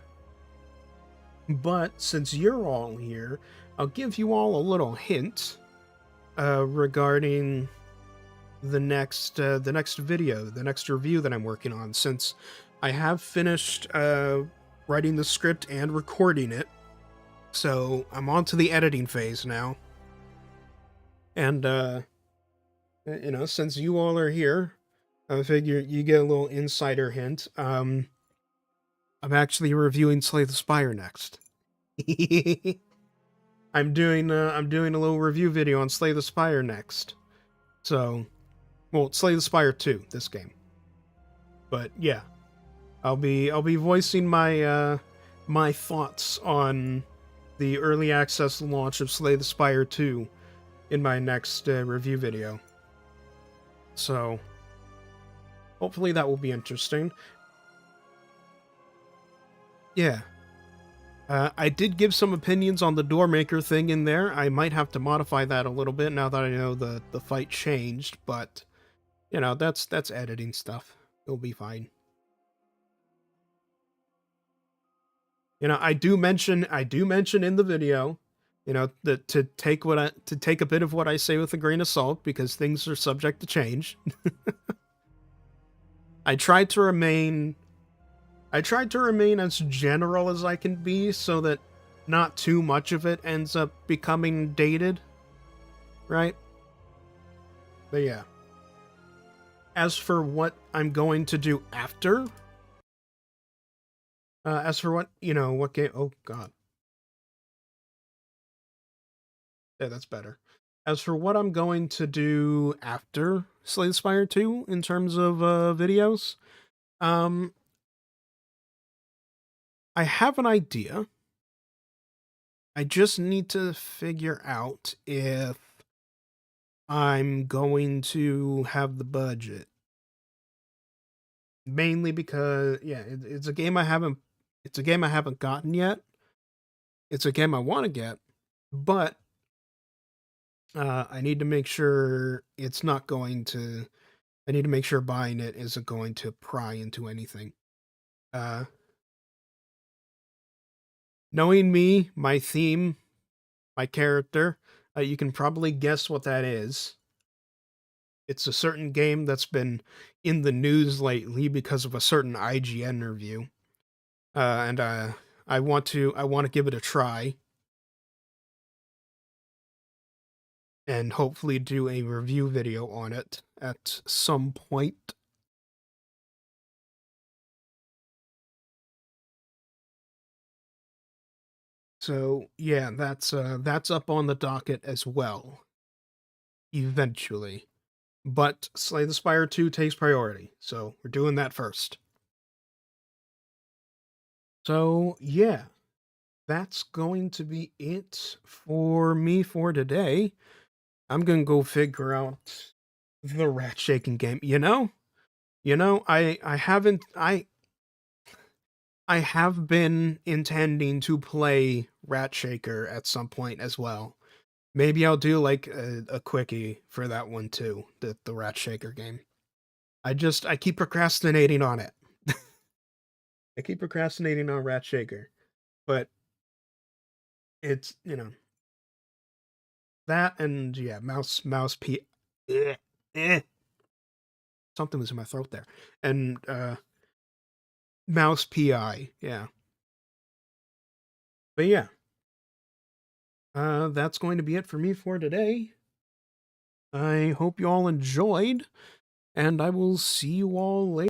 [SPEAKER 1] But since you're all here, I'll give you all a little hint regarding the next video, the next review that I'm working on. Since I have finished writing the script and recording it, so I'm on to the editing phase now. And you know, since you all are here, I figure you get a little insider hint. I'm actually reviewing Slay the Spire next. I'm doing a little review video on Slay the Spire next. So, well, Slay the Spire 2, this game. But yeah, I'll be voicing my my thoughts on the early access launch of Slay the Spire 2 in my next review video. So, hopefully that will be interesting. Yeah. I did give some opinions on the Doormaker thing in there. I might have to modify that a little bit now that I know the fight changed, but you know, that's editing stuff. It'll be fine. You know, I do mention in the video, you know, that to take a bit of what I say with a grain of salt because things are subject to change. I tried to remain as general as I can be so that not too much of it ends up becoming dated, right? But yeah. As for what I'm going to do after, as for what, you know, what game, oh god. Yeah, that's better. As for what I'm going to do after Slay the Spire 2 in terms of videos, um, I have an idea. I just need to figure out if I'm going to have the budget. Mainly because, yeah, it's a game I haven't gotten yet. It's a game I want to get, but I need to make sure it's not going to. I need to make sure buying it isn't going to pry into anything. Uh, Knowing me, my theme, my character, you can probably guess what that is. It's a certain game that's been in the news lately because of a certain IGN review, and I want to give it a try, and hopefully do a review video on it at some point. So yeah, that's up on the docket as well. Eventually. But Slay the Spire 2 takes priority, so we're doing that first. So yeah, that's going to be it for me for today. I'm gonna go figure out the rat shaking game. I have been intending to play Rat Shaker at some point as well. Maybe I'll do like a quickie for that one too, the Rat Shaker game. I keep procrastinating on it. I keep procrastinating on Rat Shaker, but it's, you know, that and yeah, mouse p. Eh, eh. Something was in my throat there, and Mouse PI, yeah. But yeah, that's going to be it for me for today. I hope you all enjoyed, and I will see you all later.